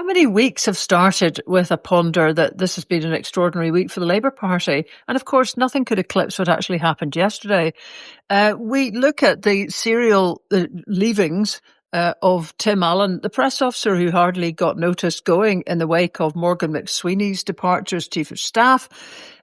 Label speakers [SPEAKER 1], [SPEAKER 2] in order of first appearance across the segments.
[SPEAKER 1] How many weeks have started with a ponder that this has been an extraordinary week for the Labour Party? And of course, nothing could eclipse what actually happened yesterday. We look at the serial leavings of Tim Allan, the press officer who hardly got noticed, going in the wake of Morgan McSweeney's departure as Chief of Staff.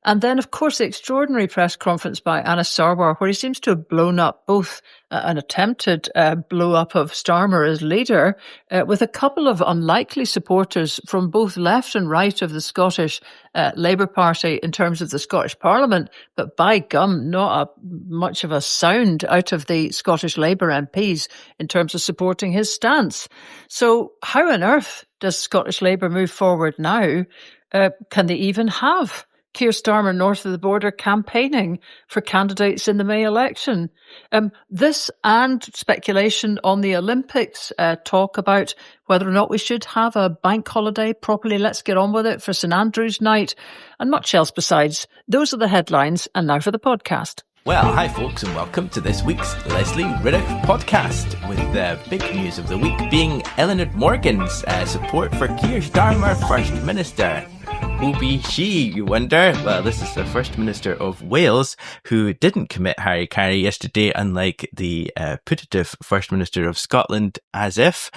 [SPEAKER 1] And then, of course, the extraordinary press conference by Anas Sarwar, where he seems to have blown up both an attempted blow up of Starmer as leader, with a couple of unlikely supporters from both left and right of the Scottish Labour Party in terms of the Scottish Parliament, but by gum, not much of a sound out of the Scottish Labour MPs in terms of supporting his stance. So how on earth does Scottish Labour move forward now? Can they even have Kier Starmer north of the border campaigning for candidates in the May election? This and speculation on the Olympics, talk about whether or not we should have a bank holiday properly. Let's get on with it for St Andrew's night, and much else besides. Those are the headlines, and now for the podcast.
[SPEAKER 2] Well, hi folks, and welcome to this week's Lesley Riddoch podcast, with the big news of the week being Eleanor Morgan's support for Kier Starmer First Minister. Who be she, you wonder? Well, this is the First Minister of Wales, who didn't commit Harry-Carry yesterday, unlike the putative First Minister of Scotland, as if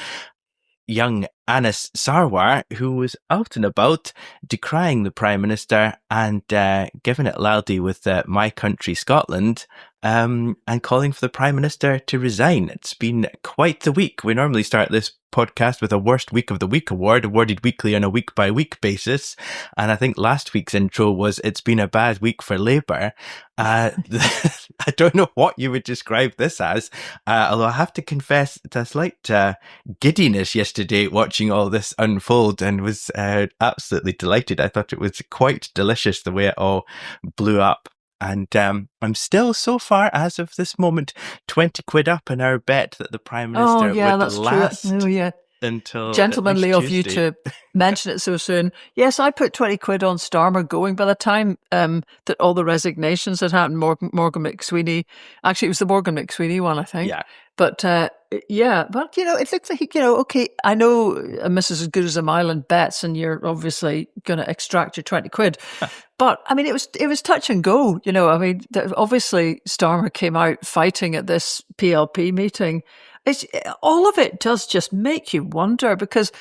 [SPEAKER 2] young Anas Sarwar, who was out and about decrying the Prime Minister and giving it loudly with My Country Scotland, and calling for the Prime Minister to resign. It's been quite the week. We normally start this podcast with a Worst Week of the Week award, awarded weekly on a week-by-week basis. And I think last week's intro was, it's been a bad week for Labour. I don't know what you would describe this as, although I have to confess to a slight giddiness yesterday watching all this unfold, and was absolutely delighted. I thought it was quite delicious the way it all blew up. And I'm still, so far as of this moment, 20 quid up in our bet that the Prime Minister would last until
[SPEAKER 1] gentlemanly of you to mention it so soon. Yes, I put 20 quid on Starmer going. By the time that all the resignations had happened, Morgan McSweeney, actually it was the Morgan McSweeney one, I think.
[SPEAKER 2] Yeah.
[SPEAKER 1] But but it looks like, okay, I know a miss is as good as a mile in bets, and you're obviously going to extract your 20 quid. But I mean, it was touch and go. Obviously Starmer came out fighting at this PLP meeting. All of it does just make you wonder, because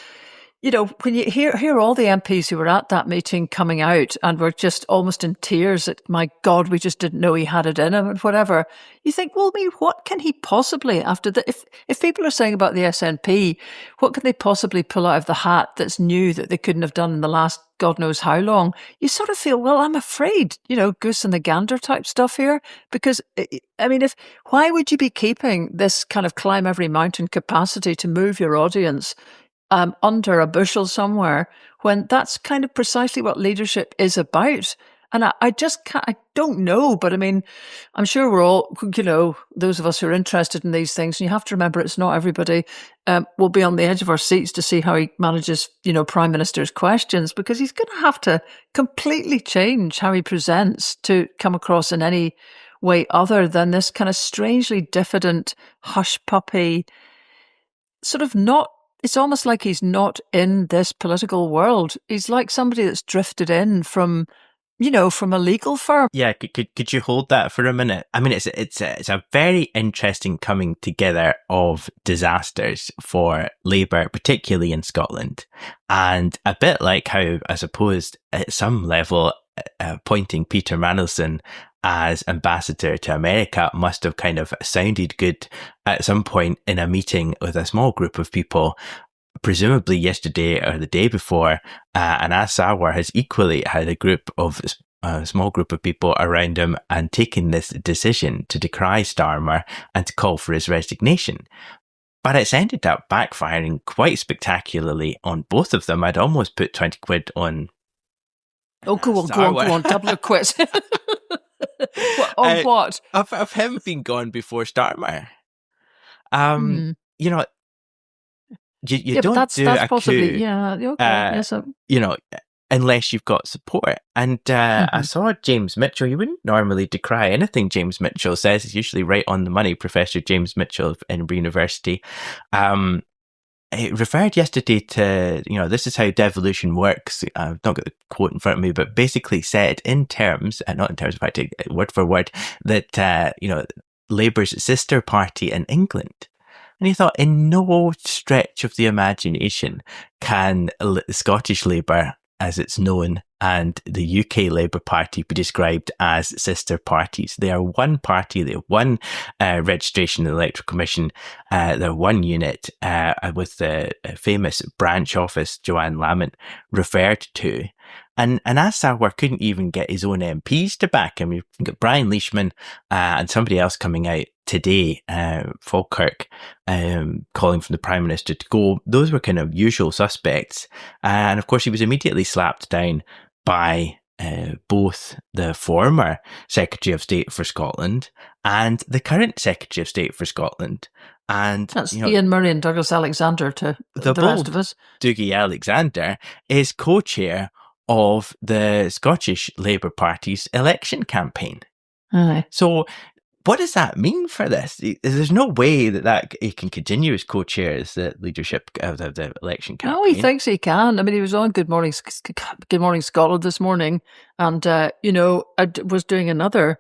[SPEAKER 1] when you hear all the MPs who were at that meeting coming out and were just almost in tears at, my God, we just didn't know he had it in him and whatever, you think, well, I mean, what can he possibly, after the, if people are saying about the SNP, what can they possibly pull out of the hat that's new that they couldn't have done in the last God knows how long? You sort of feel, well, I'm afraid, goose and the gander type stuff here, because I mean, why would you be keeping this kind of climb every mountain capacity to move your audience under a bushel somewhere, when that's kind of precisely what leadership is about? And I just can't, I don't know, but I mean, I'm sure we're all, those of us who are interested in these things, and you have to remember it's not everybody, will be on the edge of our seats to see how he manages, Prime Minister's questions, because he's going to have to completely change how he presents to come across in any way other than this kind of strangely diffident, hush puppy, sort of not. It's almost like he's not in this political world. He's like somebody that's drifted in from a legal firm.
[SPEAKER 2] Yeah, could you hold that for a minute? I mean, it's a very interesting coming together of disasters for Labour, particularly in Scotland, and a bit like how, I suppose, at some level, appointing Peter Mandelson as ambassador to America must have kind of sounded good at some point in a meeting with a small group of people. Presumably yesterday or the day before, Anas Sarwar has equally had a small group of people around him and taken this decision to decry Starmer and to call for his resignation. But it's ended up backfiring quite spectacularly on both of them. I'd almost put 20 quid on.
[SPEAKER 1] Oh, go on, double your quiz. What?
[SPEAKER 2] Of him being gone before Starmer. You don't
[SPEAKER 1] that's
[SPEAKER 2] do a
[SPEAKER 1] possibly,
[SPEAKER 2] coup,
[SPEAKER 1] yeah, okay, yes,
[SPEAKER 2] unless you've got support. And I saw James Mitchell. You wouldn't normally decry anything James Mitchell says. He's usually right on the money, Professor James Mitchell of Edinburgh University. it referred yesterday to, this is how devolution works. I've not got the quote in front of me, but basically said in terms, not in terms of fact, word for word, that, Labour's sister party in England. And he thought, in no stretch of the imagination can Scottish Labour, as it's known, and the UK Labour Party be described as sister parties. They are one party. They have one registration in the Electoral Commission. They're one unit, with the famous branch office Joanne Lamont referred to. And Anas Sarwar couldn't even get his own MPs to back him. You've got Brian Leishman and somebody else coming out today, Falkirk, calling for the Prime Minister to go. Those were kind of usual suspects. And of course, he was immediately slapped down by both the former Secretary of State for Scotland and the current Secretary of State for Scotland. And
[SPEAKER 1] that's Ian Murray and Douglas Alexander to the rest of us.
[SPEAKER 2] Dougie Alexander is co-chair of the Scottish Labour Party's election campaign.
[SPEAKER 1] Aye.
[SPEAKER 2] So what does that mean for this? There's no way that he can continue as co-chair as the leadership of the election campaign.
[SPEAKER 1] No, he thinks he can. I mean, he was on Good Morning Scotland this morning, and, I was doing another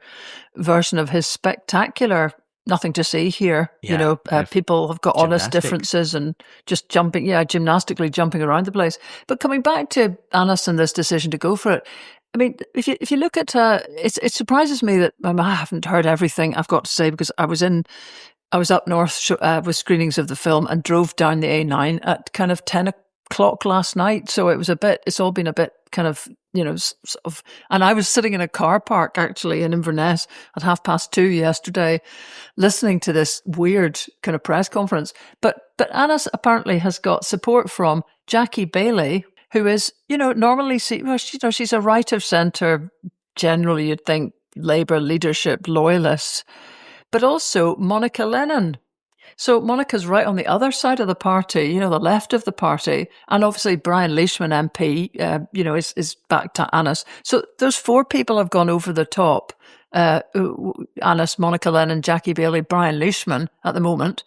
[SPEAKER 1] version of his spectacular Nothing to See Here.
[SPEAKER 2] Yeah,
[SPEAKER 1] people have got honest differences and just gymnastically jumping around the place. But coming back to Anas and this decision to go for it, I mean, if you look at it surprises me that I haven't heard everything, I've got to say, because I was up north with screenings of the film and drove down the A9 at kind of 10 o'clock last night. So it's all been a bit kind of, sort of, and I was sitting in a car park actually in Inverness at 2:30 yesterday, listening to this weird kind of press conference. But Anas apparently has got support from Jackie Baillie, who is, normally, she's a right of centre, generally you'd think Labour leadership loyalists, but also Monica Lennon. So Monica's right on the other side of the party, the left of the party, and obviously Brian Leishman MP, is back to Anas. So those four people have gone over the top. Anas, Monica Lennon, Jackie Baillie, Brian Leishman at the moment.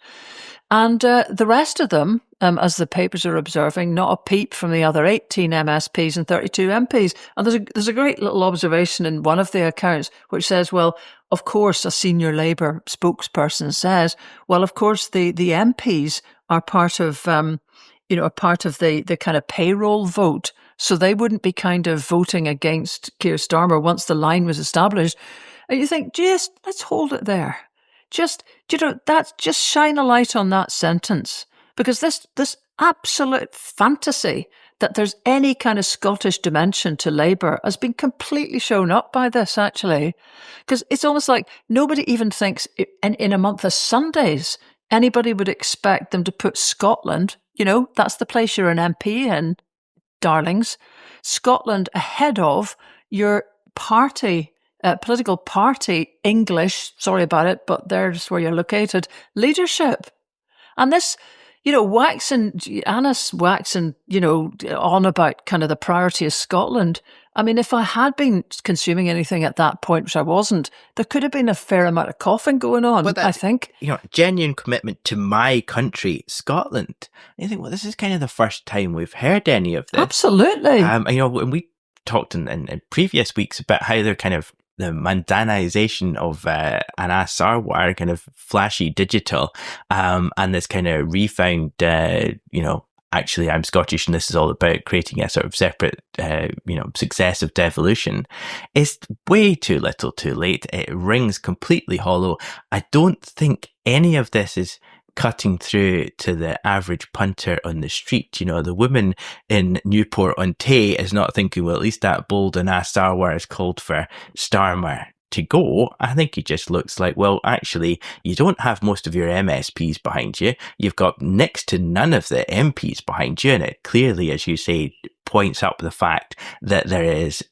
[SPEAKER 1] And the rest of them, as the papers are observing, not a peep from the other 18 MSPs and 32 MPs. And there's a great little observation in one of the accounts which says, well, of course, a senior Labour spokesperson says, well, of course, the MPs are part of, the kind of payroll vote. So they wouldn't be kind of voting against Kier Starmer once the line was established. And you think, let's hold it there. Just shine a light on that sentence, because this absolute fantasy that there's any kind of Scottish dimension to Labour has been completely shown up by this, actually, because it's almost like nobody even thinks in a month of Sundays anybody would expect them to put Scotland, that's the place you're an MP in, darlings, Scotland ahead of your party. Political party English, sorry about it, but there's where you're located, leadership. And this, Anas waxing, on about kind of the priority of Scotland. I mean, if I had been consuming anything at that point, which I wasn't, there could have been a fair amount of coughing going on, I think.
[SPEAKER 2] Genuine commitment to my country, Scotland. And you think, well, this is kind of the first time we've heard any of this.
[SPEAKER 1] Absolutely.
[SPEAKER 2] When we talked in previous weeks about how they're kind of the mundanization of Anas Sarwar, kind of flashy digital, and this kind of refound, actually I'm Scottish and this is all about creating a sort of separate, success of devolution. It's way too little too late. It rings completely hollow. I don't think any of this is cutting through to the average punter on the street. The woman in Newport-on-Tay is not thinking, well, at least that bold Anas Sarwar has called for Starmer to go. I think he just looks like, well, actually, you don't have most of your MSPs behind you. You've got next to none of the MPs behind you. And it clearly, as you say, points up the fact that there is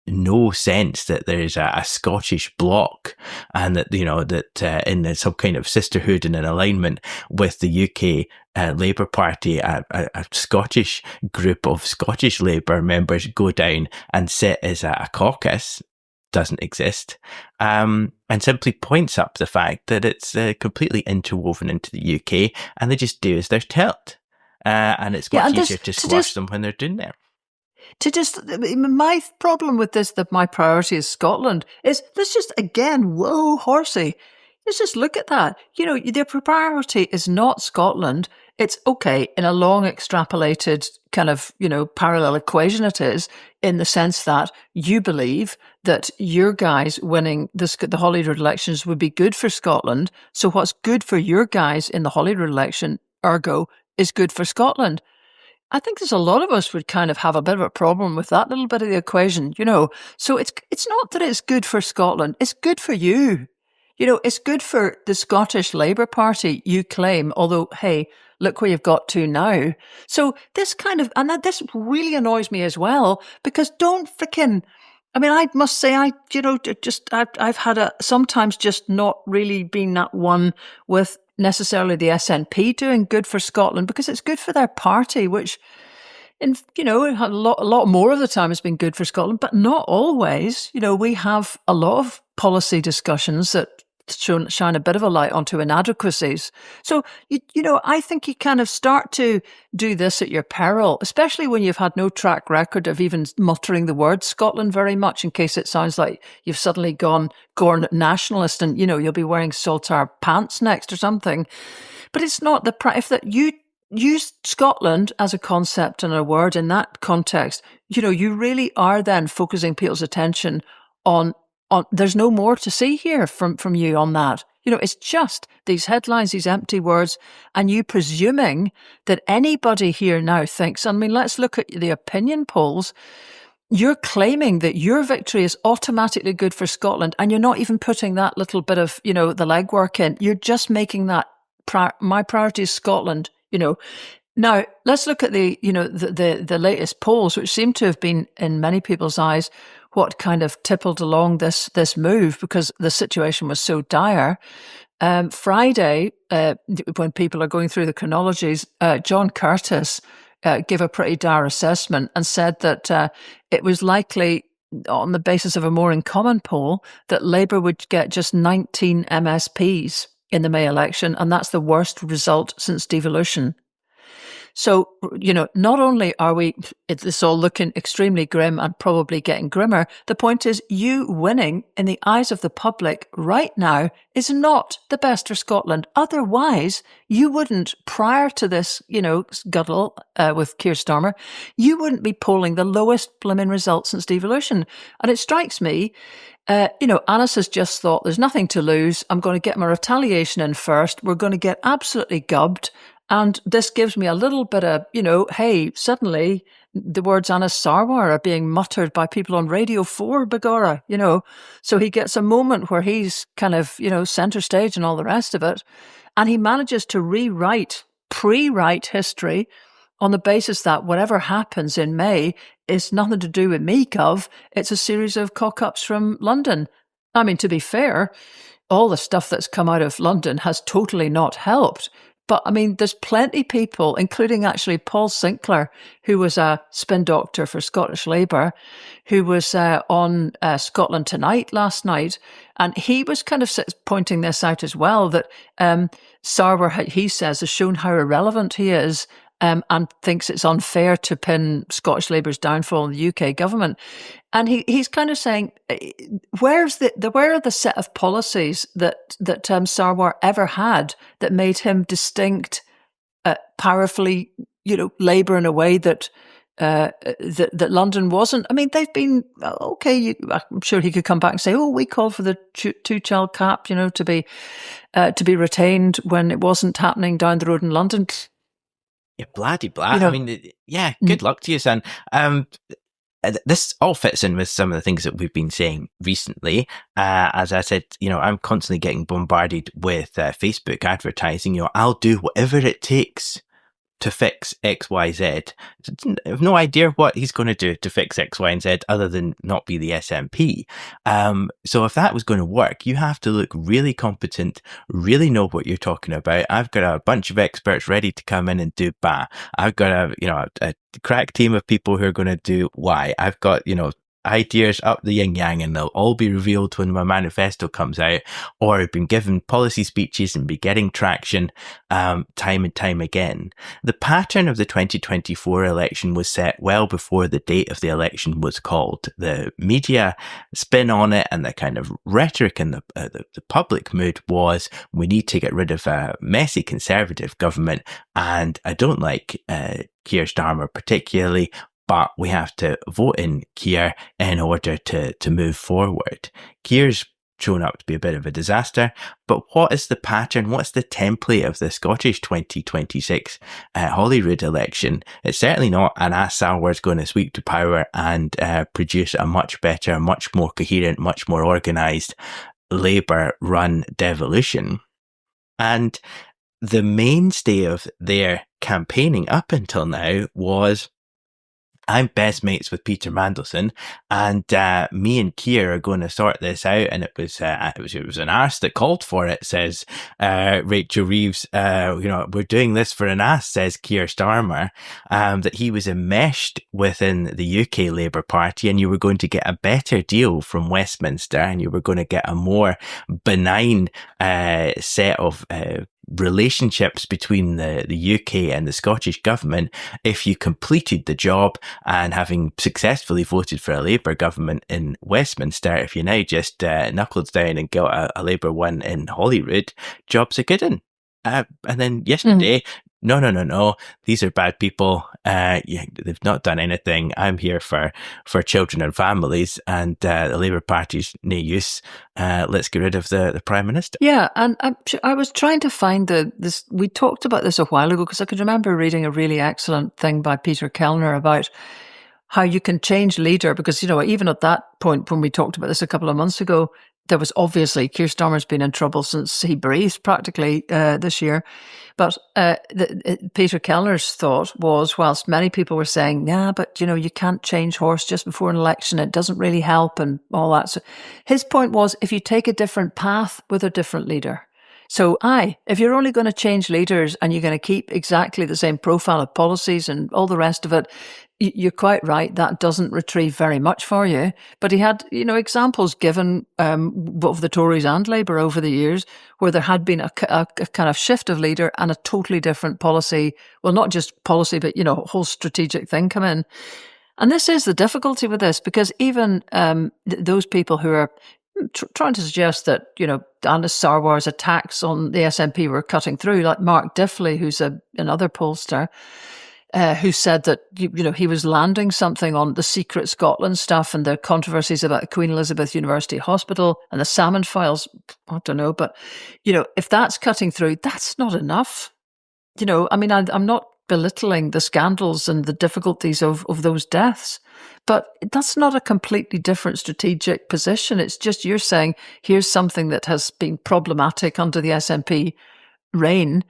[SPEAKER 2] no sense that there's a Scottish bloc, and that in some kind of sisterhood and an alignment with the UK Labour Party, a Scottish group of Scottish Labour members go down and sit as a caucus. Doesn't exist, and simply points up the fact that it's completely interwoven into the UK, and they just do as they're told. and it's much easier to squash them when they're doing there.
[SPEAKER 1] My problem with this, that my priority is Scotland, is let's just, again, whoa, horsey. Let's just look at that. Their priority is not Scotland. It's okay in a long extrapolated kind of, parallel equation it is, in the sense that you believe that your guys winning the Holyrood elections would be good for Scotland. So what's good for your guys in the Holyrood election, ergo, is good for Scotland. I think there's a lot of us would kind of have a bit of a problem with that little bit of the equation, So it's not that it's good for Scotland. It's good for you. It's good for the Scottish Labour Party, you claim, although, hey, look where you've got to now. So this this really annoys me as well, because I must say, I've had sometimes just not really been that one with necessarily the SNP doing good for Scotland, because it's good for their party, which, a lot more of the time has been good for Scotland, but not always. We have a lot of policy discussions that shine a bit of a light onto inadequacies. So, I think you kind of start to do this at your peril, especially when you've had no track record of even muttering the word Scotland very much, in case it sounds like you've suddenly gone nationalist and, you'll be wearing saltire pants next or something. But it's not if that you use Scotland as a concept and a word in that context, you really are then focusing people's attention on there's no more to see here from you on that. It's just these headlines, these empty words, and you presuming that anybody here now thinks, let's look at the opinion polls. You're claiming that your victory is automatically good for Scotland, and you're not even putting that little bit of, the legwork in. You're just making that my priority is Scotland, Now, let's look at the latest polls, which seem to have been, in many people's eyes, what kind of tippled along this move, because the situation was so dire. Friday, when people are going through the chronologies, John Curtis gave a pretty dire assessment and said that it was likely, on the basis of a more in common poll, that Labour would get just 19 MSPs in the May election, and that's the worst result since devolution. So, not only it's all looking extremely grim and probably getting grimmer, the point is you winning in the eyes of the public right now is not the best for Scotland. Otherwise, you wouldn't, prior to this, scuttle with Kier Starmer, you wouldn't be polling the lowest blimmin' result since devolution. And it strikes me, Anas has just thought, there's nothing to lose. I'm going to get my retaliation in first. We're going to get absolutely gubbed. And this gives me a little bit of, hey, suddenly the words Anas Sarwar are being muttered by people on Radio 4, begorra, So he gets a moment where he's kind of, centre stage and all the rest of it. And he manages to pre-write history on the basis that whatever happens in May is nothing to do with me, Gov. It's a series of cock-ups from London. To be fair, all the stuff that's come out of London has totally not helped. But there's plenty of people, including actually Paul Sinclair, who was a spin doctor for Scottish Labour, who was on Scotland Tonight last night. And he was kind of pointing this out as well, that Sarwar, he says, has shown how irrelevant he is, and thinks it's unfair to pin Scottish Labour's downfall on the UK government. And he's kind of saying, where are the set of policies that Sarwar ever had that made him distinct, powerfully, Labour in a way that London wasn't? They've been okay. I'm sure he could come back and say, "Oh, we called for the two-child cap, to be retained when it wasn't happening down the road in London."
[SPEAKER 2] Yeah, bloody blah. Good luck to you, son. This all fits in with some of the things that we've been saying recently. As I said, I'm constantly getting bombarded with Facebook advertising. I'll do whatever it takes to fix X, Y, Z. I have no idea what he's going to do to fix X, Y, and Z other than not be the SNP. So if that was going to work, you have to look really competent, really know what you're talking about. I've got a bunch of experts ready to come in and do ba. I've got a crack team of people who are going to do Y. I've got, ideas up the yin-yang, and they'll all be revealed when my manifesto comes out, or I've been given policy speeches and be getting traction time and time again. The pattern of the 2024 election was set well before the date of the election was called. The media spin on it and the kind of rhetoric in the public mood was, we need to get rid of a messy Conservative government, and I don't like Kier Starmer particularly, but we have to vote in Kier in order to move forward. Kier's shown up to be a bit of a disaster, but what is the pattern? What's the template of the Scottish 2026 Holyrood election? It's certainly not Anas Sarwar's going to sweep to power and produce a much better, much more coherent, much more organised Labour-run devolution. And the mainstay of their campaigning up until now was, I'm best mates with Peter Mandelson, and me and Kier are going to sort this out. And it was an arse that called for it, says Rachel Reeves. We're doing this for an ass, says Kier Starmer. That he was enmeshed within the UK Labour Party, and you were going to get a better deal from Westminster, and you were going to get a more benign set of relationships between the UK and the Scottish government if you completed the job. And having successfully voted for a Labour government in Westminster, if you now just knuckled down and got a Labour one in Holyrood, job's a good one. And then yesterday, no, these are bad people. They've not done anything. I'm here for children and families, and the Labour Party's no use. Let's get rid of the Prime Minister.
[SPEAKER 1] Yeah, and I was trying to find this. We talked about this a while ago, because I could remember reading a really excellent thing by Peter Kellner about how you can change leader, because, even at that point when we talked about this a couple of months ago, there was obviously Kier Starmer's been in trouble since he breathed practically this year. But Peter Kellner's thought was, whilst many people were saying, but you can't change horse just before an election, it doesn't really help and all that. So his point was, if you take a different path with a different leader. So if you're only going to change leaders and you're going to keep exactly the same profile of policies and all the rest of it, you're quite right, that doesn't retrieve very much for you. But he had, examples given of the Tories and Labour over the years where there had been a kind of shift of leader and a totally different policy. Well, not just policy, but, a whole strategic thing come in. And this is the difficulty with this, because even those people who are trying to suggest that, Anas Sarwar's attacks on the SNP were cutting through, like Mark Diffley, who's another pollster, who said that, he was landing something on the secret Scotland stuff and the controversies about Queen Elizabeth University Hospital and the Salmon files. I don't know, but, if that's cutting through, that's not enough. I'm not belittling the scandals and the difficulties of those deaths, but that's not a completely different strategic position. It's just you're saying, here's something that has been problematic under the SNP reign.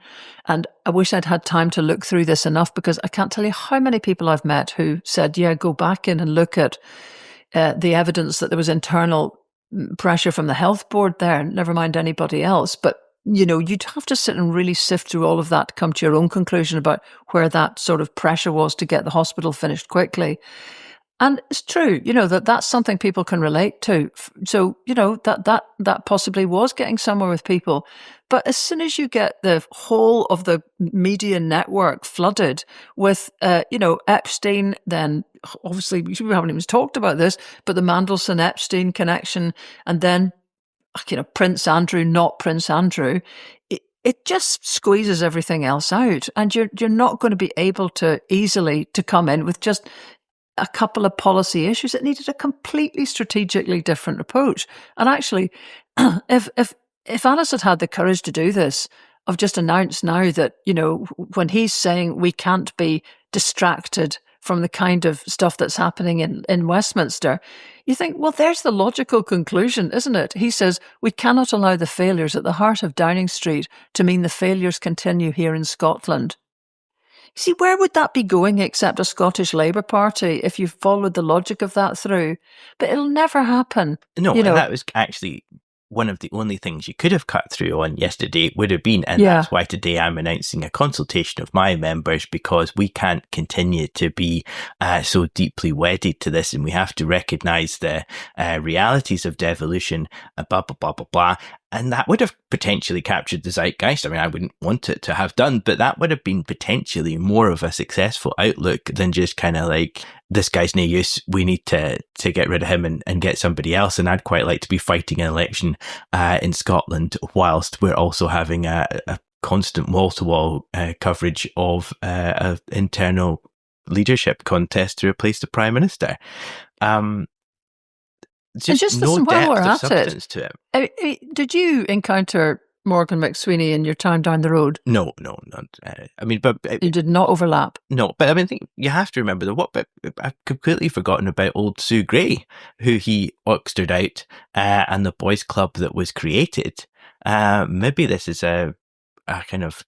[SPEAKER 1] And I wish I'd had time to look through this enough, because I can't tell you how many people I've met who said, go back in and look at the evidence that there was internal pressure from the health board there, never mind anybody else. But you'd have to sit and really sift through all of that to come to your own conclusion about where that sort of pressure was to get the hospital finished quickly. And it's true, that's something people can relate to. So, that possibly was getting somewhere with people. But as soon as you get the whole of the media network flooded with, Epstein, then obviously we haven't even talked about this, but the Mandelson-Epstein connection, and then Prince Andrew, not Prince Andrew, it just squeezes everything else out, and you're not going to be able to easily to come in with just a couple of policy issues. It needed a completely strategically different approach. And actually, if Anas had the courage to do this, of just announced now that, when he's saying we can't be distracted from the kind of stuff that's happening in Westminster, you think, well, there's the logical conclusion, isn't it? He says, we cannot allow the failures at the heart of Downing Street to mean the failures continue here in Scotland. See, where would that be going except a Scottish Labour Party if you followed the logic of that through? But it'll never happen.
[SPEAKER 2] No, and that was actually one of the only things you could have cut through on yesterday would have been, and that's why today I'm announcing a consultation of my members, because we can't continue to be so deeply wedded to this, and we have to recognise the realities of devolution, blah, blah, blah, blah, blah. And that would have potentially captured the zeitgeist. I mean, I wouldn't want it to have done, but that would have been potentially more of a successful outlook than just kind of like, this guy's no use, we need to get rid of him and get somebody else. And I'd quite like to be fighting an election in Scotland whilst we're also having a constant wall-to-wall coverage of an internal leadership contest to replace the Prime Minister. Just no depth of substance to it.
[SPEAKER 1] Did you encounter Morgan McSweeney in your time down the road?
[SPEAKER 2] No, not. I mean, but
[SPEAKER 1] you did not overlap.
[SPEAKER 2] No, but I mean, I think you have to remember that. I've completely forgotten about old Sue Gray, who he oxtered out, and the boys' club that was created. Maybe this is a kind of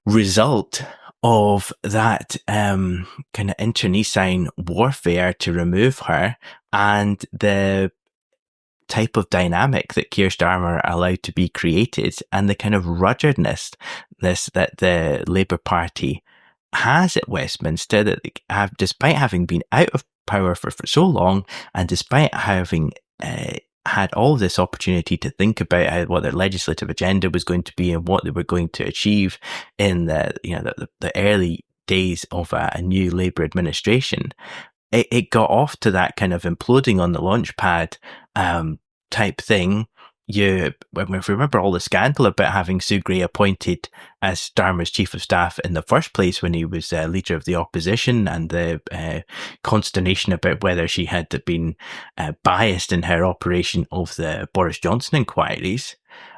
[SPEAKER 2] result of that kind of internecine warfare to remove her, and the type of dynamic that Kier Starmer allowed to be created, and the kind of ruggedness that the Labour Party has at Westminster, that despite having been out of power for so long, and despite having had all this opportunity to think about what their legislative agenda was going to be and what they were going to achieve in the early days of a new Labour administration, it got off to that kind of imploding on the launch pad type thing. If we remember all the scandal about having Sue Gray appointed as Starmer's chief of staff in the first place when he was leader of the opposition, and the consternation about whether she had been biased in her operation of the Boris Johnson inquiries,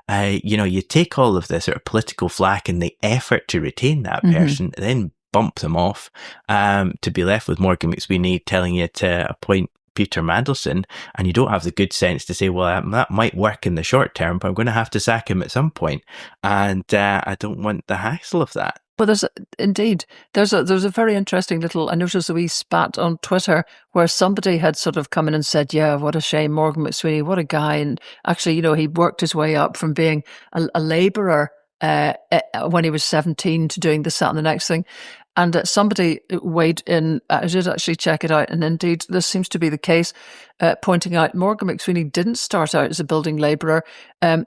[SPEAKER 2] you take all of this sort of political flack and the effort to retain that person, then bump them off to be left with Morgan McSweeney telling you to appoint Peter Mandelson, and you don't have the good sense to say, well, that might work in the short term, but I'm going to have to sack him at some point, and I don't want the hassle of that.
[SPEAKER 1] Well, there's a very interesting little, I noticed a wee spat on Twitter where somebody had sort of come in and said, yeah, what a shame, Morgan McSweeney, what a guy. And actually, he worked his way up from being a labourer when he was 17 to doing this, that and the next thing. And somebody weighed in, I did actually check it out, and indeed this seems to be the case, pointing out Morgan McSweeney didn't start out as a building labourer.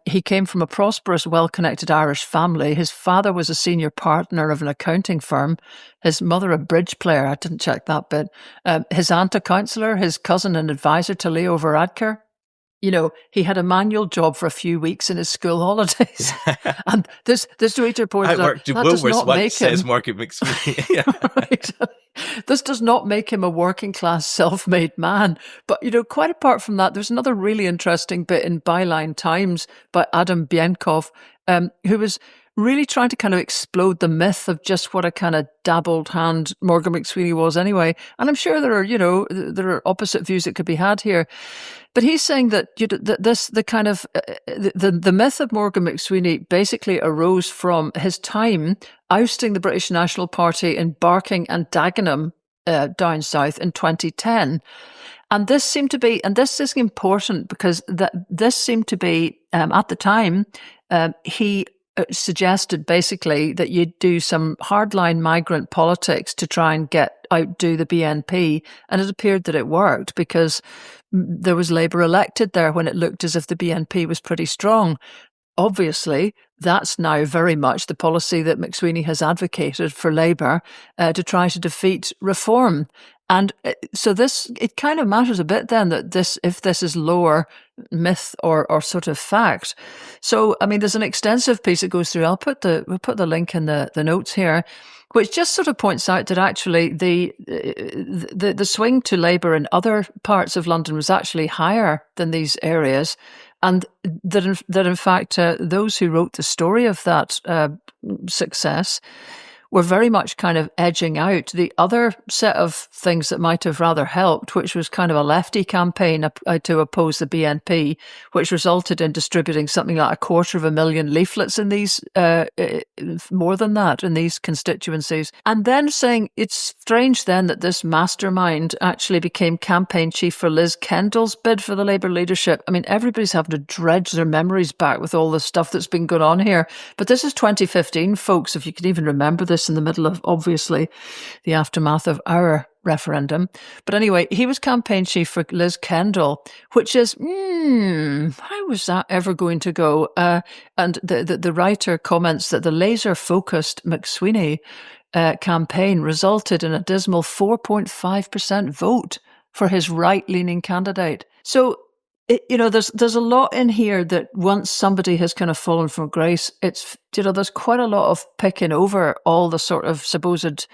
[SPEAKER 1] He came from a prosperous, well-connected Irish family. His father was a senior partner of an accounting firm. His mother a bridge player. I didn't check that bit. His aunt a counsellor. His cousin an advisor to Leo Varadkar. He had a manual job for a few weeks in his school holidays. And this reader pointed
[SPEAKER 2] out, I worked in Woolworths once, says Morgan McSweeney.
[SPEAKER 1] Right. This does not make him a working class self-made man. But, quite apart from that, there's another really interesting bit in Byline Times by Adam Bienkov, who was really trying to kind of explode the myth of just what a kind of dabbled hand Morgan McSweeney was anyway. And I'm sure there are opposite views that could be had here. But he's saying that the myth of Morgan McSweeney basically arose from his time ousting the British National Party in Barking and Dagenham down south in 2010. And this seemed to be, and this is important because this seemed to be, at the time, he suggested basically that you'd do some hardline migrant politics to try and outdo the BNP, and it appeared that it worked because there was Labour elected there when it looked as if the BNP was pretty strong. Obviously, that's now very much the policy that McSweeney has advocated for Labour to try to defeat reform. And so it kind of matters a bit then that if this is lower myth or sort of fact. So, I mean, there's an extensive piece that goes through. We'll put the link in the notes here, which just sort of points out that actually the swing to Labour in other parts of London was actually higher than these areas. And that in fact, those who wrote the story of that success were very much kind of edging out the other set of things that might have rather helped, which was kind of a lefty campaign to oppose the BNP, which resulted in distributing something like 250,000 leaflets in these, more than that, in these constituencies. And then saying it's strange then that this mastermind actually became campaign chief for Liz Kendall's bid for the Labour leadership. I mean, everybody's having to dredge their memories back with all the stuff that's been going on here. But this is 2015, folks, if you can even remember this in the middle of, obviously, the aftermath of our referendum. But anyway, he was campaign chief for Liz Kendall, which is, how was that ever going to go? And the writer comments that the laser-focused McSweeney campaign resulted in a dismal 4.5% vote for his right-leaning candidate. So, there's a lot in here that once somebody has kind of fallen from grace, it's, there's quite a lot of picking over all the sort of supposed. It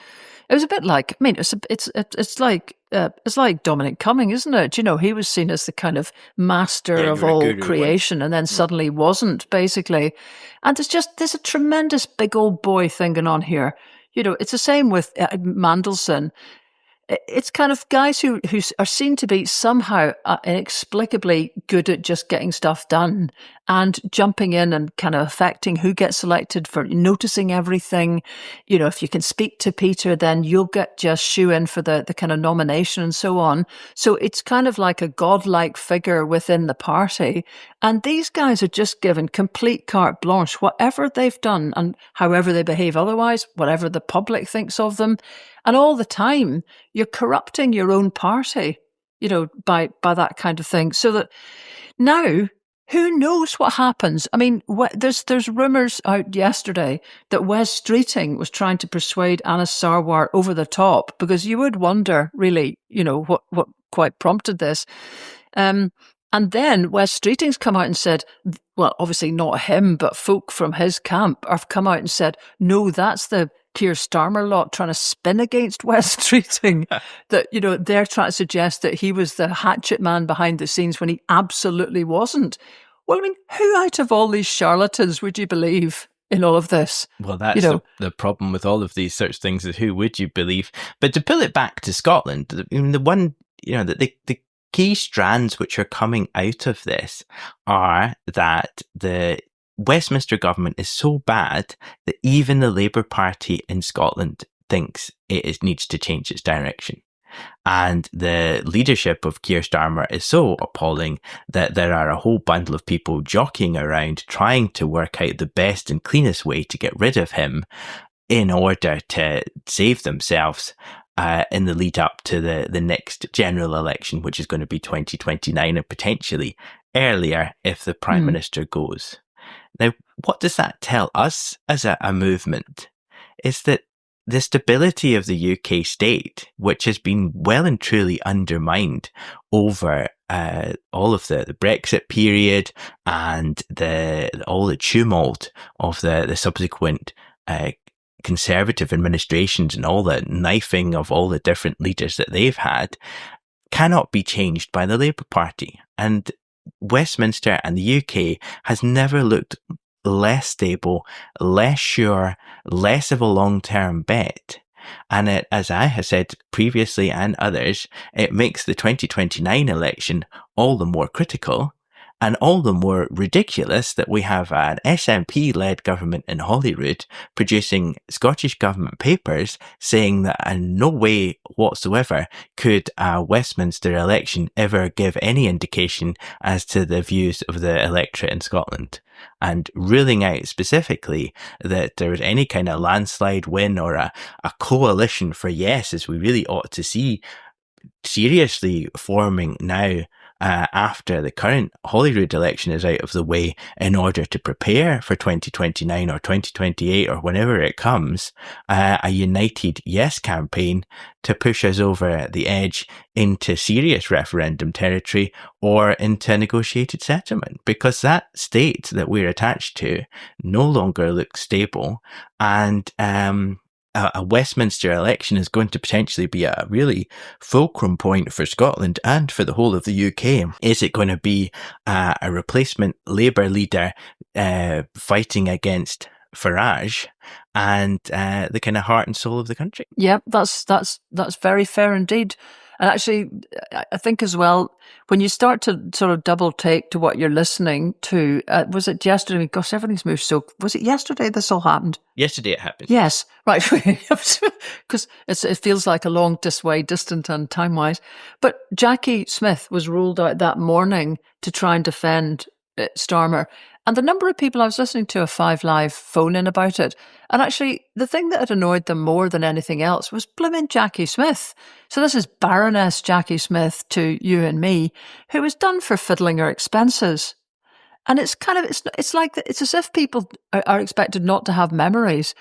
[SPEAKER 1] was a bit like, I mean, it's like Dominic Cumming, isn't it? He was seen as the kind of master of all creation, and then suddenly wasn't, basically. And there's a tremendous big old boy thing going on here. It's the same with Mandelson. It's kind of guys who are seen to be somehow inexplicably good at just getting stuff done and jumping in and kind of affecting who gets selected, for noticing everything. If you can speak to Peter, then you'll get just shoe in for the kind of nomination and so on. So it's kind of like a godlike figure within the party. And these guys are just given complete carte blanche, whatever they've done and however they behave otherwise, whatever the public thinks of them. And all the time, you're corrupting your own party, by that kind of thing. So that now, who knows what happens? I mean, there's rumours out yesterday that Wes Streeting was trying to persuade Anas Sarwar over the top, because you would wonder, really, what quite prompted this. And then Wes Streeting's come out and said, well, obviously not him, but folk from his camp have come out and said, no, that's the Kier Starmer lot trying to spin against Wes Streeting, that, they're trying to suggest that he was the hatchet man behind the scenes when he absolutely wasn't. Well, I mean, who out of all these charlatans would you believe in all of this?
[SPEAKER 2] Well, that's the problem with all of these such things, is who would you believe? But to pull it back to Scotland, the one, the key strands which are coming out of this are that the Westminster government is so bad that even the Labour Party in Scotland thinks it needs to change its direction. And the leadership of Kier Starmer is so appalling that there are a whole bundle of people jockeying around trying to work out the best and cleanest way to get rid of him in order to save themselves in the lead up to the next general election, which is going to be 2029, and potentially earlier if the Prime Minister goes. Now, what does that tell us as a movement? Is that the stability of the UK state, which has been well and truly undermined over all of the Brexit period and all the tumult of the subsequent Conservative administrations and all the knifing of all the different leaders that they've had, cannot be changed by the Labour Party. And Westminster and the UK has never looked less stable, less sure, less of a long-term bet. And as I have said previously and others, it makes the 2029 election all the more critical and all the more ridiculous that we have an SNP-led government in Holyrood producing Scottish government papers saying that in no way whatsoever could a Westminster election ever give any indication as to the views of the electorate in Scotland, and ruling out specifically that there was any kind of landslide win or a coalition for yes, as we really ought to see seriously forming now after the current Holyrood election is out of the way, in order to prepare for 2029 or 2028 or whenever it comes, a united yes campaign to push us over the edge into serious referendum territory or into negotiated settlement, because that state that we're attached to no longer looks stable. And a Westminster election is going to potentially be a really fulcrum point for Scotland and for the whole of the UK. Is it going to be a replacement Labour leader fighting against Farage and the kind of heart and soul of the country.
[SPEAKER 1] Yeah, that's very fair indeed. And actually, I think as well, when you start to sort of double take to what you're listening to, was it yesterday? Gosh, everything's moved so. Was it yesterday this all happened?
[SPEAKER 2] Yesterday it happened.
[SPEAKER 1] Yes, right. Because it feels like a long way distant and time-wise. But Jackie Smith was ruled out that morning to try and defend Starmer. And the number of people I was listening to a 5 Live phone in about it. And actually, the thing that had annoyed them more than anything else was blimmin' Jackie Smith. So this is Baroness Jackie Smith to you and me, who was done for fiddling her expenses. And it's kind of, it's like, it's as if people are expected not to have memories.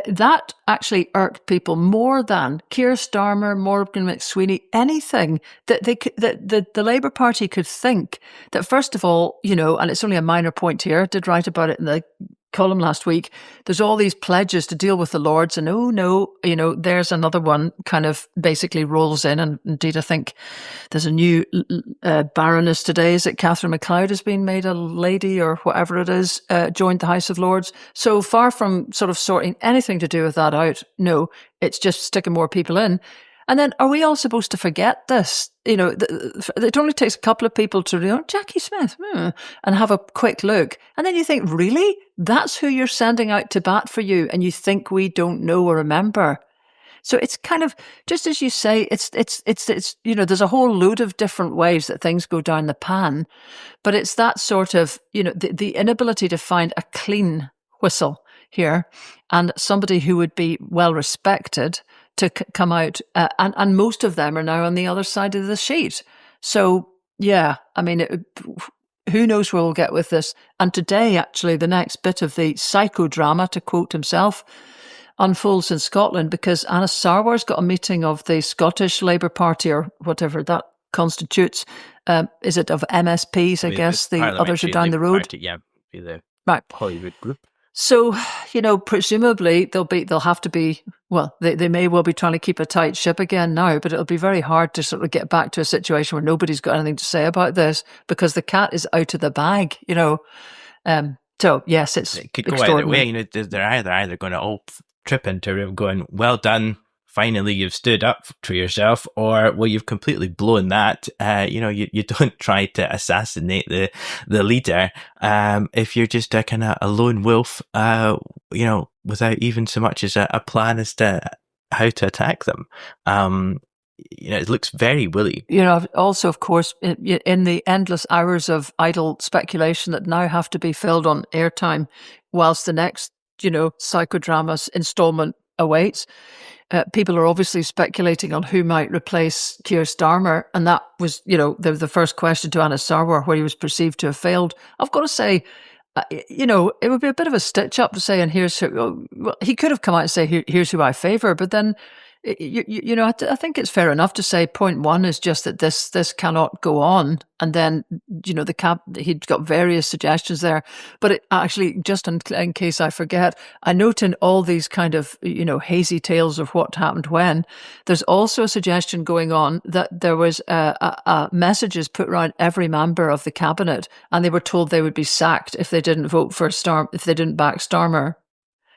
[SPEAKER 1] That actually irked people more than Kier Starmer, Morgan McSweeney, anything that the Labour Party could think that, first of all, and it's only a minor point here, I did write about it in the column last week, there's all these pledges to deal with the Lords, and oh no, there's another one kind of basically rolls in, and indeed I think there's a new Baroness today, is it Catherine MacLeod has been made a lady or whatever it is, joined the House of Lords. So far from sort of sorting anything to do with that out, no, it's just sticking more people in. And then are we all supposed to forget this? It only takes a couple of people to, Jackie Smith, and have a quick look. And then you think, really? That's who you're sending out to bat for you, and you think we don't know or remember? So it's kind of, just as you say, it's there's a whole load of different ways that things go down the pan, but it's that sort of, the inability to find a clean whistle here, and somebody who would be well respected to come out, and most of them are now on the other side of the sheet. So, yeah, I mean, who knows where we'll get with this. And today, actually, the next bit of the psychodrama, to quote himself, unfolds in Scotland, because Anas Sarwar's got a meeting of the Scottish Labour Party, or whatever that constitutes. Is it of MSPs, I guess? The others are down the road.
[SPEAKER 2] Party, yeah, be the
[SPEAKER 1] right.
[SPEAKER 2] Holyrood group.
[SPEAKER 1] So, presumably they'll have to be, well, they may well be trying to keep a tight ship again now, but it'll be very hard to sort of get back to a situation where nobody's got anything to say about this, because the cat is out of the bag, So, yes, it could go either way.
[SPEAKER 2] They're either going to all trip into it going, well done, finally you've stood up for yourself, or, well, you've completely blown that. You don't try to assassinate the leader if you're just a kind of a lone wolf, without even so much as a plan as to how to attack them. It looks very woolly.
[SPEAKER 1] Also, of course, in the endless hours of idle speculation that now have to be filled on airtime whilst the next, psychodrama's installment awaits, people are obviously speculating on who might replace Kier Starmer, and that was, the first question to Anas Sarwar, where he was perceived to have failed. I've got to say, it would be a bit of a stitch up to say, and here's who. Well, he could have come out and say, here's who I favour, but then, I think it's fair enough to say point one is just that this cannot go on, and then he'd got various suggestions there. But it actually, just in case I forget, I note in all these kind of hazy tales of what happened when, there's also a suggestion going on that there was messages put around every member of the cabinet, and they were told they would be sacked if they didn't vote for if they didn't back Starmer.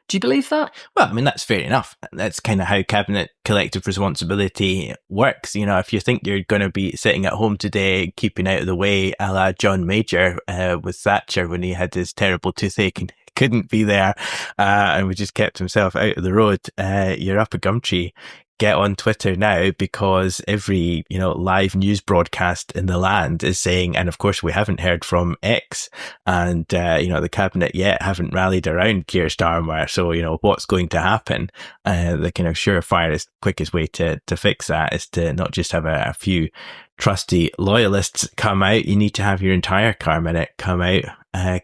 [SPEAKER 1] Do you believe that?
[SPEAKER 2] Well, I mean, that's fair enough. That's kind of how cabinet collective responsibility works. If you think you're going to be sitting at home today, keeping out of the way, a la John Major with Thatcher when he had his terrible toothache and couldn't be there, and we just kept himself out of the road, you're up a gum tree. Get on Twitter now, because every live news broadcast in the land is saying, and of course we haven't heard from X, and the cabinet yet haven't rallied around Kier Starmer, so what's going to happen? The kind of surefire, quickest way to fix that is to not just have a few trusty loyalists come out. You need to have your entire cabinet come out,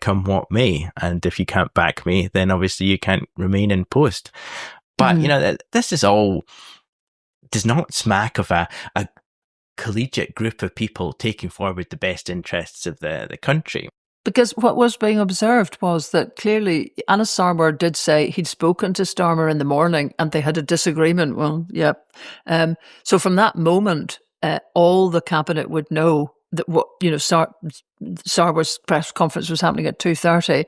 [SPEAKER 2] come what may, and if you can't back me, then obviously you can't remain in post. But this is all does not smack of a collegiate group of people taking forward the best interests of the country.
[SPEAKER 1] Because what was being observed was that clearly Anas Sarwar did say he'd spoken to Starmer in the morning and they had a disagreement. Well, yeah. So from that moment, all the cabinet would know that what Sarwar's press conference was happening at 2:30,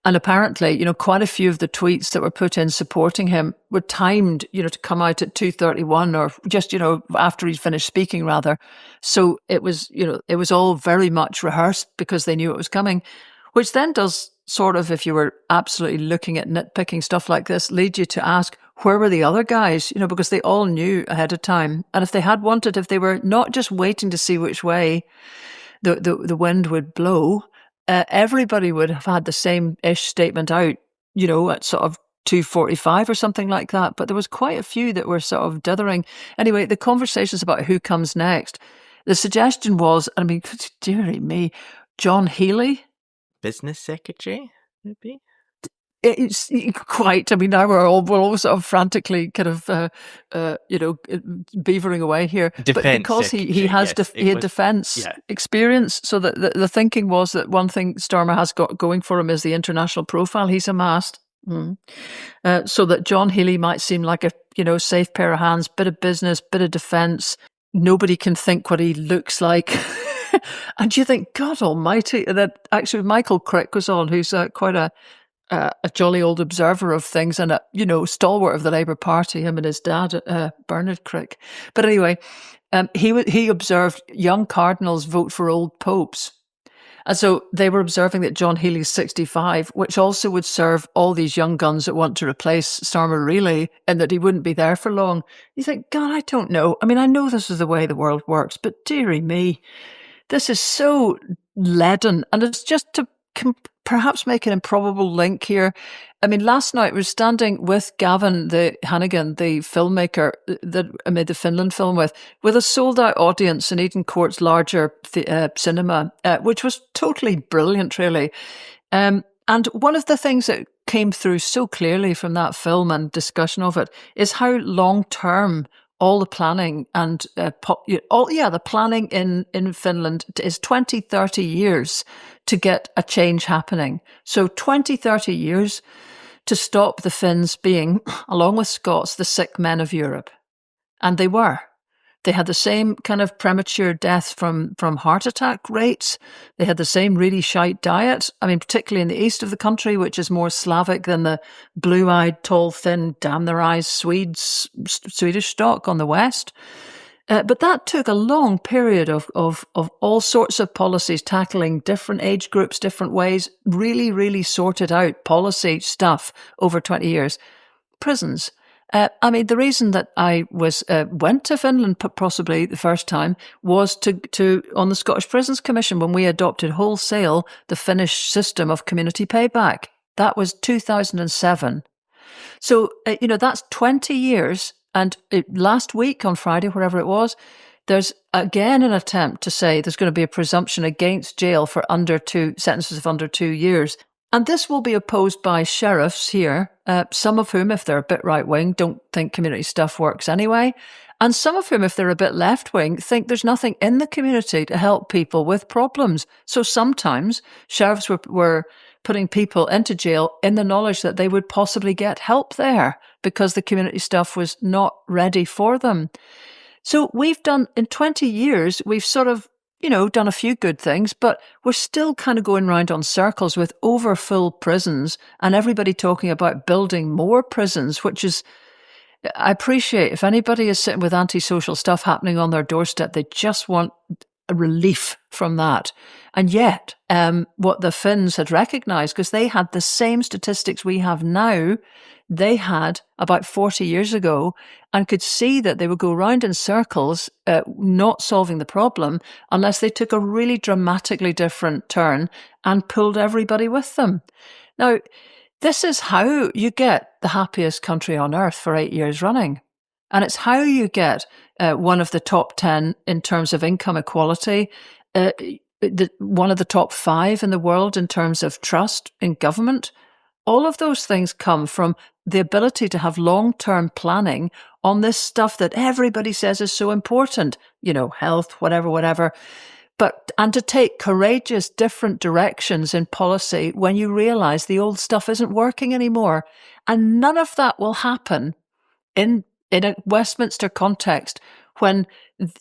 [SPEAKER 1] and apparently quite a few of the tweets that were put in supporting him were timed to come out at 2:31 or just after he'd finished speaking rather. So it was all very much rehearsed because they knew it was coming, which then does sort of, if you were absolutely looking at nitpicking stuff like this, lead you to ask, where were the other guys? Because they all knew ahead of time. And if they were not just waiting to see which way the wind would blow, everybody would have had the same-ish statement out, at sort of 2:45 or something like that. But there was quite a few that were sort of dithering. Anyway, the conversations about who comes next, the suggestion was, I mean, dearie me, John Healey,
[SPEAKER 2] Business secretary, maybe?
[SPEAKER 1] It's quite. I mean, now we're all sort of frantically kind of, beavering away here.
[SPEAKER 2] Defense,
[SPEAKER 1] but because he had defense experience, so that the thinking was that one thing Starmer has got going for him is the international profile he's amassed. So that John Healey might seem like a safe pair of hands, bit of business, bit of defense. Nobody can think what he looks like. And you think, God almighty, that actually Michael Crick was on, who's quite a jolly old observer of things and a stalwart of the Labour Party, him and his dad, Bernard Crick. But anyway, he observed young cardinals vote for old popes. And so they were observing that John Healey's 65, which also would serve all these young guns that want to replace Starmer really, and that he wouldn't be there for long. You think, God, I don't know. I mean, I know this is the way the world works, but dearie me, this is so leaden. And it's just to perhaps make an improbable link here. I mean, last night I was standing with Gavin Hannigan, the filmmaker that I made the Finland film with a sold-out audience in Eden Court's larger cinema, which was totally brilliant, really. And one of the things that came through so clearly from that film and discussion of it is how long-term all the planning and the planning in Finland is 20, 30 years to get a change happening. So 20, 30 years to stop the Finns being, along with Scots, the sick men of Europe. And they were. They had the same kind of premature deaths from heart attack rates. They had the same really shite diet. I mean, particularly in the east of the country, which is more Slavic than the blue-eyed, tall, thin, damn their eyes Swedish stock on the west. But that took a long period of all sorts of policies tackling different age groups, different ways, really, really sorted out policy stuff over 20 years. Prisons. I mean, the reason that I went to Finland possibly the first time was to on the Scottish Prisons Commission when we adopted wholesale the Finnish system of community payback. That was 2007. So, that's 20 years. And last week on Friday, wherever it was, there's again an attempt to say there's going to be a presumption against jail for sentences of under 2 years. And this will be opposed by sheriffs here, some of whom, if they're a bit right-wing, don't think community stuff works anyway. And some of whom, if they're a bit left-wing, think there's nothing in the community to help people with problems. So sometimes sheriffs were putting people into jail in the knowledge that they would possibly get help there because the community stuff was not ready for them. So we've done, in 20 years, we've sort of done a few good things, but we're still kind of going round on circles with overfull prisons and everybody talking about building more prisons, which is, I appreciate if anybody is sitting with antisocial stuff happening on their doorstep, they just want a relief from that. And yet, what the Finns had recognised, because they had the same statistics we have now, they had about 40 years ago, and could see that they would go round in circles, not solving the problem unless they took a really dramatically different turn and pulled everybody with them. Now, this is how you get the happiest country on earth for 8 years running. And it's how you get one of the top 10 in terms of income equality, one of the top 5 in the world in terms of trust in government. All of those things come from the ability to have long-term planning on this stuff that everybody says is so important, health, whatever. And to take courageous different directions in policy when you realise the old stuff isn't working anymore. And none of that will happen in a Westminster context when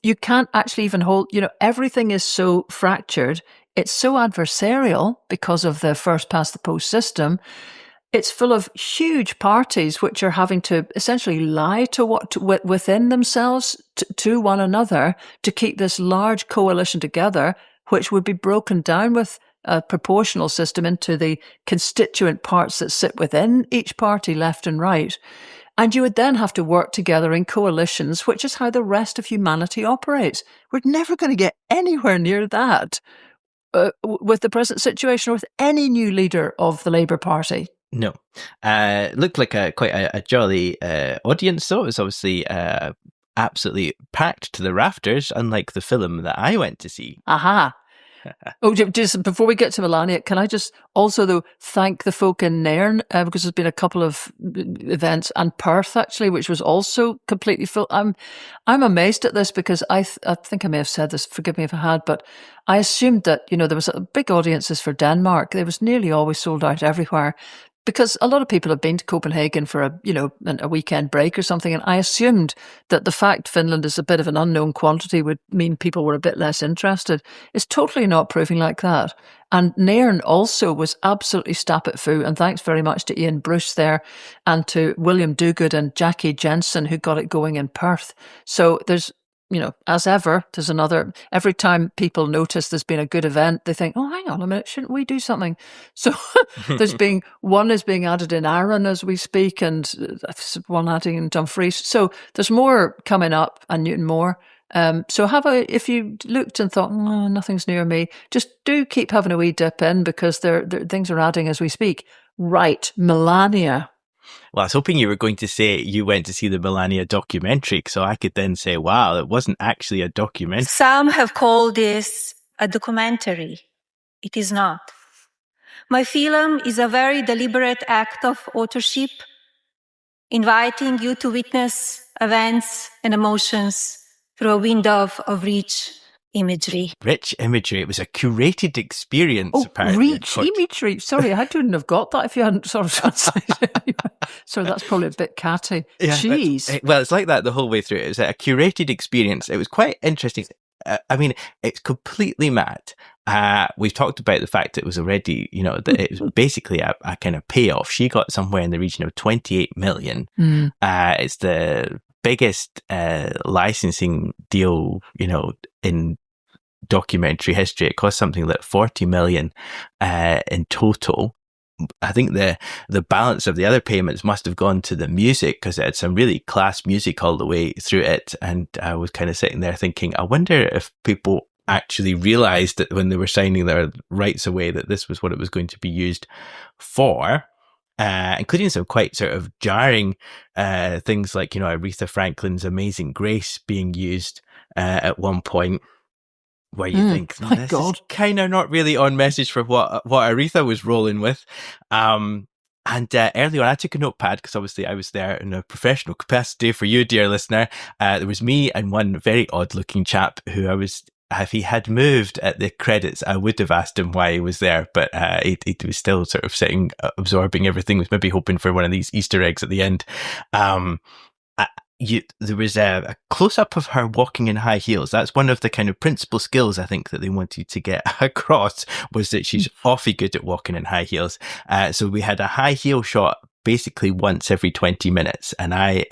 [SPEAKER 1] you can't actually even hold, everything is so fractured. It's so adversarial because of the first past the post system. It's full of huge parties which are having to essentially lie within themselves to one another to keep this large coalition together, which would be broken down with a proportional system into the constituent parts that sit within each party, left and right. And you would then have to work together in coalitions, which is how the rest of humanity operates. We're never going to get anywhere near that with the present situation or with any new leader of the Labour Party.
[SPEAKER 2] No. Looked like quite a jolly audience, though. It was obviously absolutely packed to the rafters, unlike the film that I went to see.
[SPEAKER 1] Aha. Oh, just before we get to Melania, can I just also, though, thank the folk in Nairn, because there's been a couple of events, and Perth, actually, which was also completely full. I'm amazed at this because I think I may have said this, forgive me if I had, but I assumed that, there was big audiences for Denmark. They was nearly always sold out everywhere. Because a lot of people have been to Copenhagen for a weekend break or something, and I assumed that the fact Finland is a bit of an unknown quantity would mean people were a bit less interested. It's totally not proving like that. And Nairn also was absolutely stappit fou, and thanks very much to Ian Bruce there, and to William Duguid and Jackie Jensen who got it going in Perth. So there's, as ever, there's every time people notice there's been a good event, they think, oh, hang on a minute, shouldn't we do something? So one is being added in Arran as we speak, and one adding in Dumfries. So there's more coming up, and Newtonmore. So if you looked and thought, oh, nothing's near me, just do keep having a wee dip in, because things are adding as we speak. Right, Melania.
[SPEAKER 2] Well, I was hoping you were going to say you went to see the Melania documentary, so I could then say, wow, it wasn't actually a documentary.
[SPEAKER 3] Some have called this a documentary. It is not. My film is a very deliberate act of authorship, inviting you to witness events and emotions through a window of rich imagery.
[SPEAKER 2] Rich imagery. It was a curated experience, apparently.
[SPEAKER 1] Rich imagery. Sorry, I wouldn't have got that if you hadn't sort of translated it. Sorry, that's probably a bit catty. Yeah, jeez.
[SPEAKER 2] Well, it's like that the whole way through. It was a curated experience. It was quite interesting. It's completely mad. We've talked about the fact it was already, that it was basically a kind of payoff. She got somewhere in the region of 28 million. It's the biggest licensing deal, in documentary history. It cost something like 40 million in total. I think the balance of the other payments must have gone to the music, because it had some really class music all the way through it. And I was kind of sitting there thinking, I wonder if people actually realized that when they were signing their rights away that this was what it was going to be used for, including some quite sort of jarring things like, Aretha Franklin's Amazing Grace being used at one point, where you think, this is kind of not really on message for what Aretha was rolling with. And early on, I took a notepad, because obviously I was there in a professional capacity for you, dear listener. There was me and one very odd-looking chap who if he had moved at the credits, I would have asked him why he was there, but he was still sort of sitting, absorbing everything, was maybe hoping for one of these Easter eggs at the end. There was a close-up of her walking in high heels. That's one of the kind of principal skills I think that they wanted to get across, was that she's awfully good at walking in high heels. So we had a high heel shot basically once every 20 minutes, and I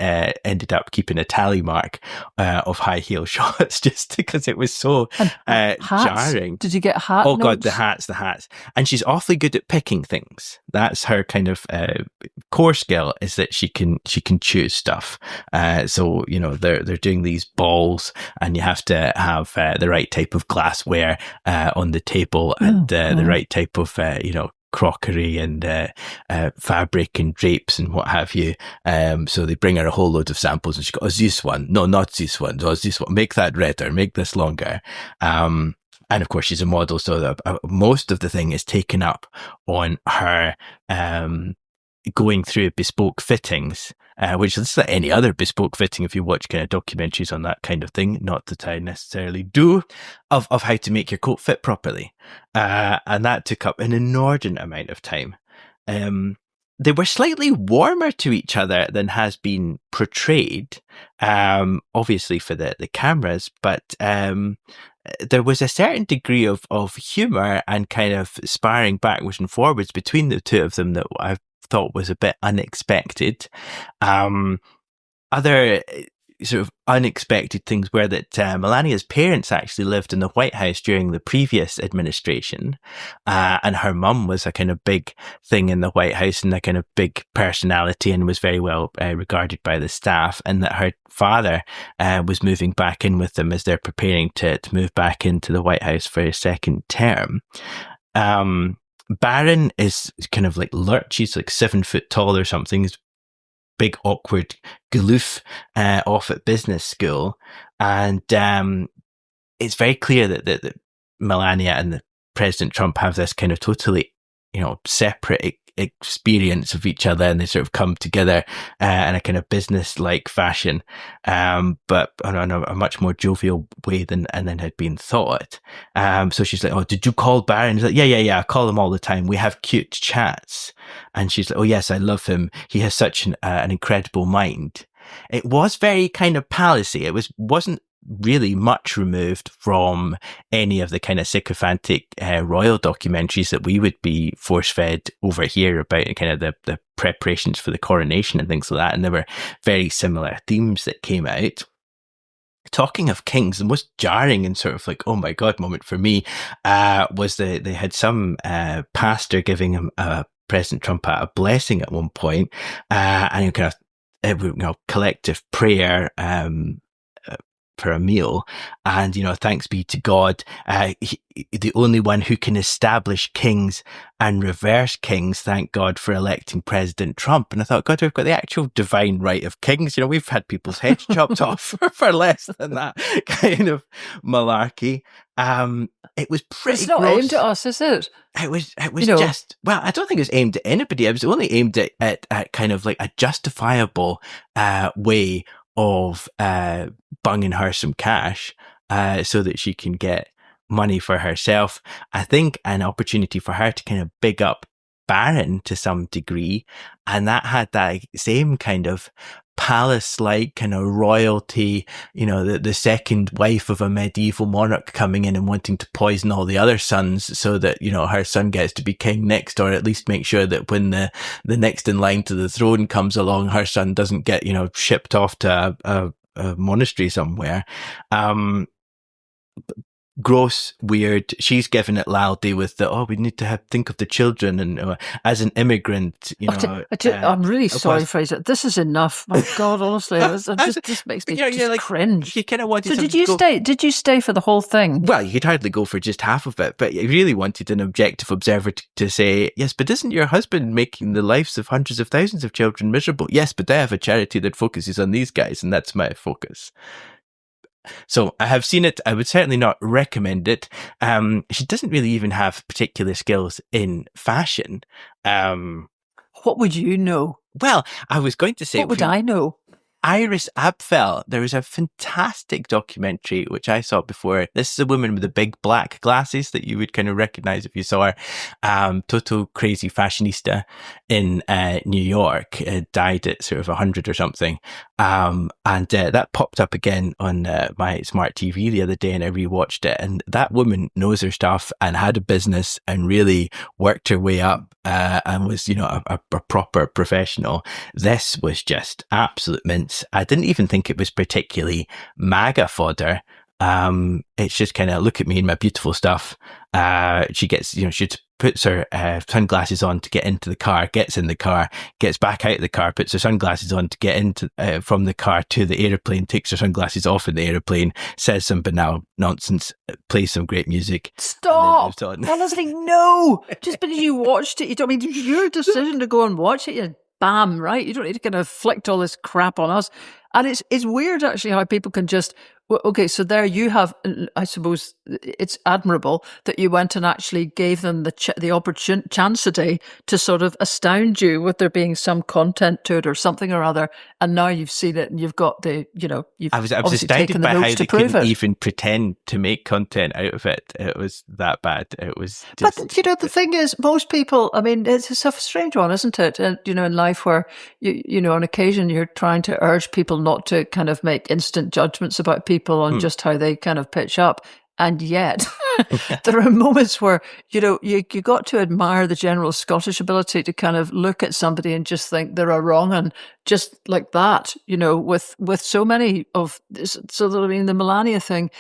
[SPEAKER 2] ended up keeping a tally mark of high heel shots, just because it was so jarring.
[SPEAKER 1] Did you get hat
[SPEAKER 2] Oh
[SPEAKER 1] notes?
[SPEAKER 2] God, the hats. And she's awfully good at picking things. That's her kind of core skill, is that she can choose stuff. So they're doing these balls, and you have to have the right type of glassware on the table, and the right type of crockery and fabric and drapes and what have you. So they bring her a whole load of samples, and she goes, this one, no, not this one, this one, make that redder, make this longer. And of course she's a model, so most of the thing is taken up on her going through bespoke fittings, which is like any other bespoke fitting if you watch kind of documentaries on that kind of thing. Not that I necessarily do, of how to make your coat fit properly. And that took up an inordinate amount of time. they were slightly warmer to each other than has been portrayed, obviously for the cameras, but there was a certain degree of humour and kind of sparring backwards and forwards between the two of them that I thought was a bit unexpected. Other sort of unexpected things were that Melania's parents actually lived in the White House during the previous administration, and her mum was a kind of big thing in the White House and a kind of big personality and was very well regarded by the staff, and that her father was moving back in with them as they're preparing to move back into the White House for his second term. Barron is kind of like lurch. He's like 7 foot tall or something. He's big, awkward galoof off at business school. And it's very clear that Melania and President Trump have this kind of totally, separate experience of each other, and they sort of come together in a kind of business-like fashion, but on a much more jovial way than had been thought. So she's like, "Oh, did you call Barron?" He's like, yeah, I call him all the time. We have cute chats. And she's like, "Oh yes, I love him. He has such an incredible mind." It was very kind of palacy. It wasn't really much removed from any of the kind of sycophantic royal documentaries that we would be force-fed over here about kind of the preparations for the coronation and things like that. And there were very similar themes that came out. Talking of kings, the most jarring and sort of like, oh my God moment for me was they had some pastor giving him President Trump a blessing at one point, and kind of collective prayer for a meal, and thanks be to God, the only one who can establish kings and reverse kings. Thank God for electing President Trump. And I thought, God, we've got the actual divine right of kings. We've had people's heads chopped off for less than that kind of malarkey. It was pretty.
[SPEAKER 1] It's not
[SPEAKER 2] gross.
[SPEAKER 1] aimed at us, is it?
[SPEAKER 2] It was just, well, I don't think it was aimed at anybody. It was only aimed at kind of like a justifiable way of bunging her some cash so that she can get money for herself. I think an opportunity for her to kind of big up Barron to some degree, and that had that same kind of palace-like kind of royalty, the second wife of a medieval monarch coming in and wanting to poison all the other sons so that, her son gets to be king next, or at least make sure that when the next in line to the throne comes along, her son doesn't get, shipped off to a monastery somewhere. Gross, weird. She's giving it loudly with we need to think of the children, and as an immigrant,
[SPEAKER 1] I'm really sorry, Fraser. This is enough. My God, honestly, this makes me just cringe.
[SPEAKER 2] You kind of wanted.
[SPEAKER 1] So did you stay? Did you stay for the whole thing?
[SPEAKER 2] Well, you could hardly go for just half of it, but you really wanted an objective observer to say, yes, but isn't your husband making the lives of hundreds of thousands of children miserable? Yes, but I have a charity that focuses on these guys, and that's my focus. So I have seen it. I would certainly not recommend it. She doesn't really even have particular skills in fashion.
[SPEAKER 1] What would you know?
[SPEAKER 2] Well, I was going to say...
[SPEAKER 1] What would I know?
[SPEAKER 2] Iris Apfel. There was a fantastic documentary which I saw before. This is a woman with the big black glasses that you would kind of recognize if you saw her. Total crazy fashionista in New York. Died at sort of 100 or something. And that popped up again on my smart TV the other day, and I rewatched it. And that woman knows her stuff and had a business and really worked her way up and was, a proper professional. This was just absolute mince. I didn't even think it was particularly MAGA fodder. It's just kind of, look at me and my beautiful stuff. She gets, she puts her sunglasses on to get into the car, gets in the car, gets back out of the car, puts her sunglasses on to get into from the car to the aeroplane, takes her sunglasses off in the aeroplane, says some banal nonsense, plays some great music.
[SPEAKER 1] Stop! Honestly, no! Just because you watched it, it's your decision to go and watch it. Bam, right? You don't need to kind of flicked all this crap on us. And it's weird, actually, how people can just, well, okay, so there you have, I suppose it's admirable that you went and actually gave them the opportunity to sort of astound you with there being some content to it or something or other. And now you've seen it and you've got the, you've
[SPEAKER 2] I was
[SPEAKER 1] obviously
[SPEAKER 2] astounded
[SPEAKER 1] taken the
[SPEAKER 2] by how
[SPEAKER 1] notes
[SPEAKER 2] they
[SPEAKER 1] to prove
[SPEAKER 2] couldn't
[SPEAKER 1] it.
[SPEAKER 2] even pretend to make content out of it. It was that bad. It was
[SPEAKER 1] But,
[SPEAKER 2] just...
[SPEAKER 1] the thing is, most people, I mean, it's a strange one, isn't it? And, in life where, on occasion you're trying to urge people not to kind of make instant judgments about people on just how they kind of pitch up. And yet there are moments where, you got to admire the general Scottish ability to kind of look at somebody and just think they're a wrong, and just like that, with so many of this. So that, I mean, the Melania thing.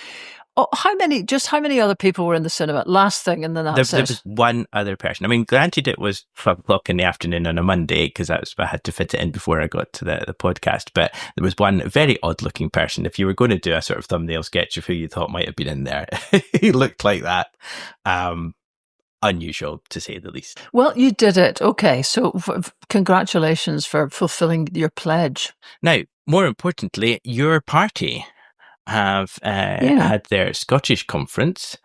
[SPEAKER 1] Oh, how many other people were in the cinema? Last thing, and then that's
[SPEAKER 2] there was one other person. I mean, granted, it was 5 o'clock in the afternoon on a Monday, because I had to fit it in before I got to the podcast. But there was one very odd-looking person. If you were going to do a sort of thumbnail sketch of who you thought might have been in there, he looked like that. Unusual, to say the least.
[SPEAKER 1] Well, you did it. Okay, so congratulations for fulfilling your pledge.
[SPEAKER 2] Now, more importantly, your party have had their Scottish conference,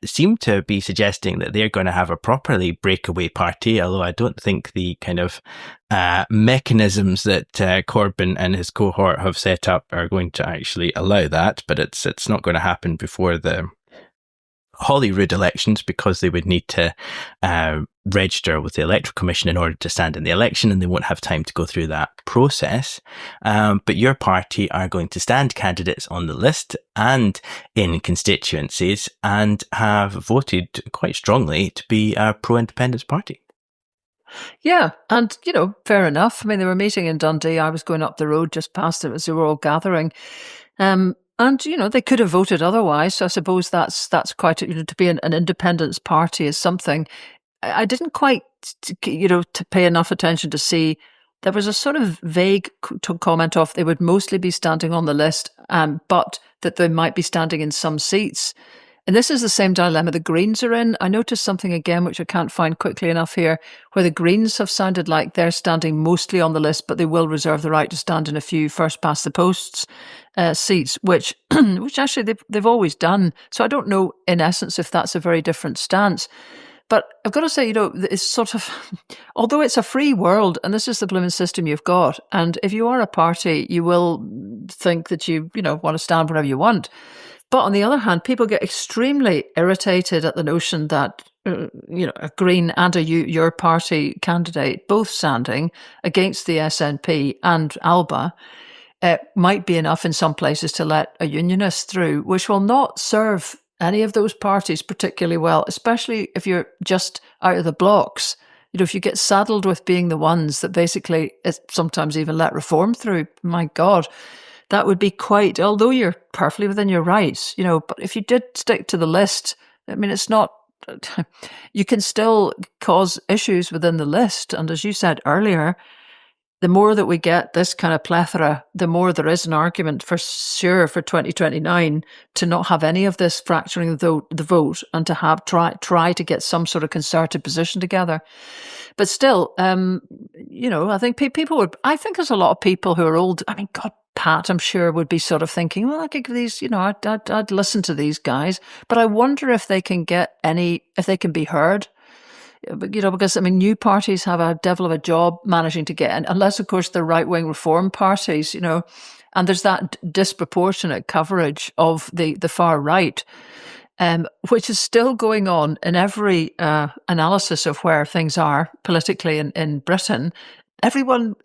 [SPEAKER 2] seem to be suggesting that they're going to have a properly breakaway party, although I don't think the kind of mechanisms that Corbyn and his cohort have set up are going to actually allow that, but it's not going to happen before the Holyrood elections, because they would need to register with the Electoral Commission in order to stand in the election, and they won't have time to go through that process. But your party are going to stand candidates on the list and in constituencies, and have voted quite strongly to be a pro-independence party.
[SPEAKER 1] Yeah, and, fair enough. I mean, they were meeting in Dundee. I was going up the road just past it as they were all gathering. And, they could have voted otherwise. So I suppose that's quite, to be an independence party is something. I didn't quite, to pay enough attention to see. There was a sort of vague comment off they would mostly be standing on the list, but that they might be standing in some seats. And this is the same dilemma the Greens are in. I noticed something again, which I can't find quickly enough here, where the Greens have sounded like they're standing mostly on the list, but they will reserve the right to stand in a few first past the posts seats, which actually they've always done. So I don't know, in essence, if that's a very different stance. But I've got to say, it's sort of, although it's a free world, and this is the blooming system you've got, and if you are a party, you will think that you want to stand wherever you want. But on the other hand, people get extremely irritated at the notion that, a Green and your party candidate both standing against the SNP and Alba might be enough in some places to let a unionist through, which will not serve any of those parties particularly well, especially if you're just out of the blocks. If you get saddled with being the ones that basically sometimes even let reform through, my God, that would be quite, although you're perfectly within your rights, but if you did stick to the list, I mean, it's not, you can still cause issues within the list. And as you said earlier, the more that we get this kind of plethora, the more there is an argument for sure for 2029 to not have any of this fracturing of the vote, and to have try to get some sort of concerted position together. But still, I think people would, I think there's a lot of people who are old. I mean, God, Pat, I'm sure, would be sort of thinking, well, I could give these, I'd listen to these guys, but I wonder if they can if they can be heard. Because, I mean, new parties have a devil of a job managing to get in, unless, of course, they're right-wing reform parties, and there's that disproportionate coverage of the far right, which is still going on in every analysis of where things are politically in Britain. Everyone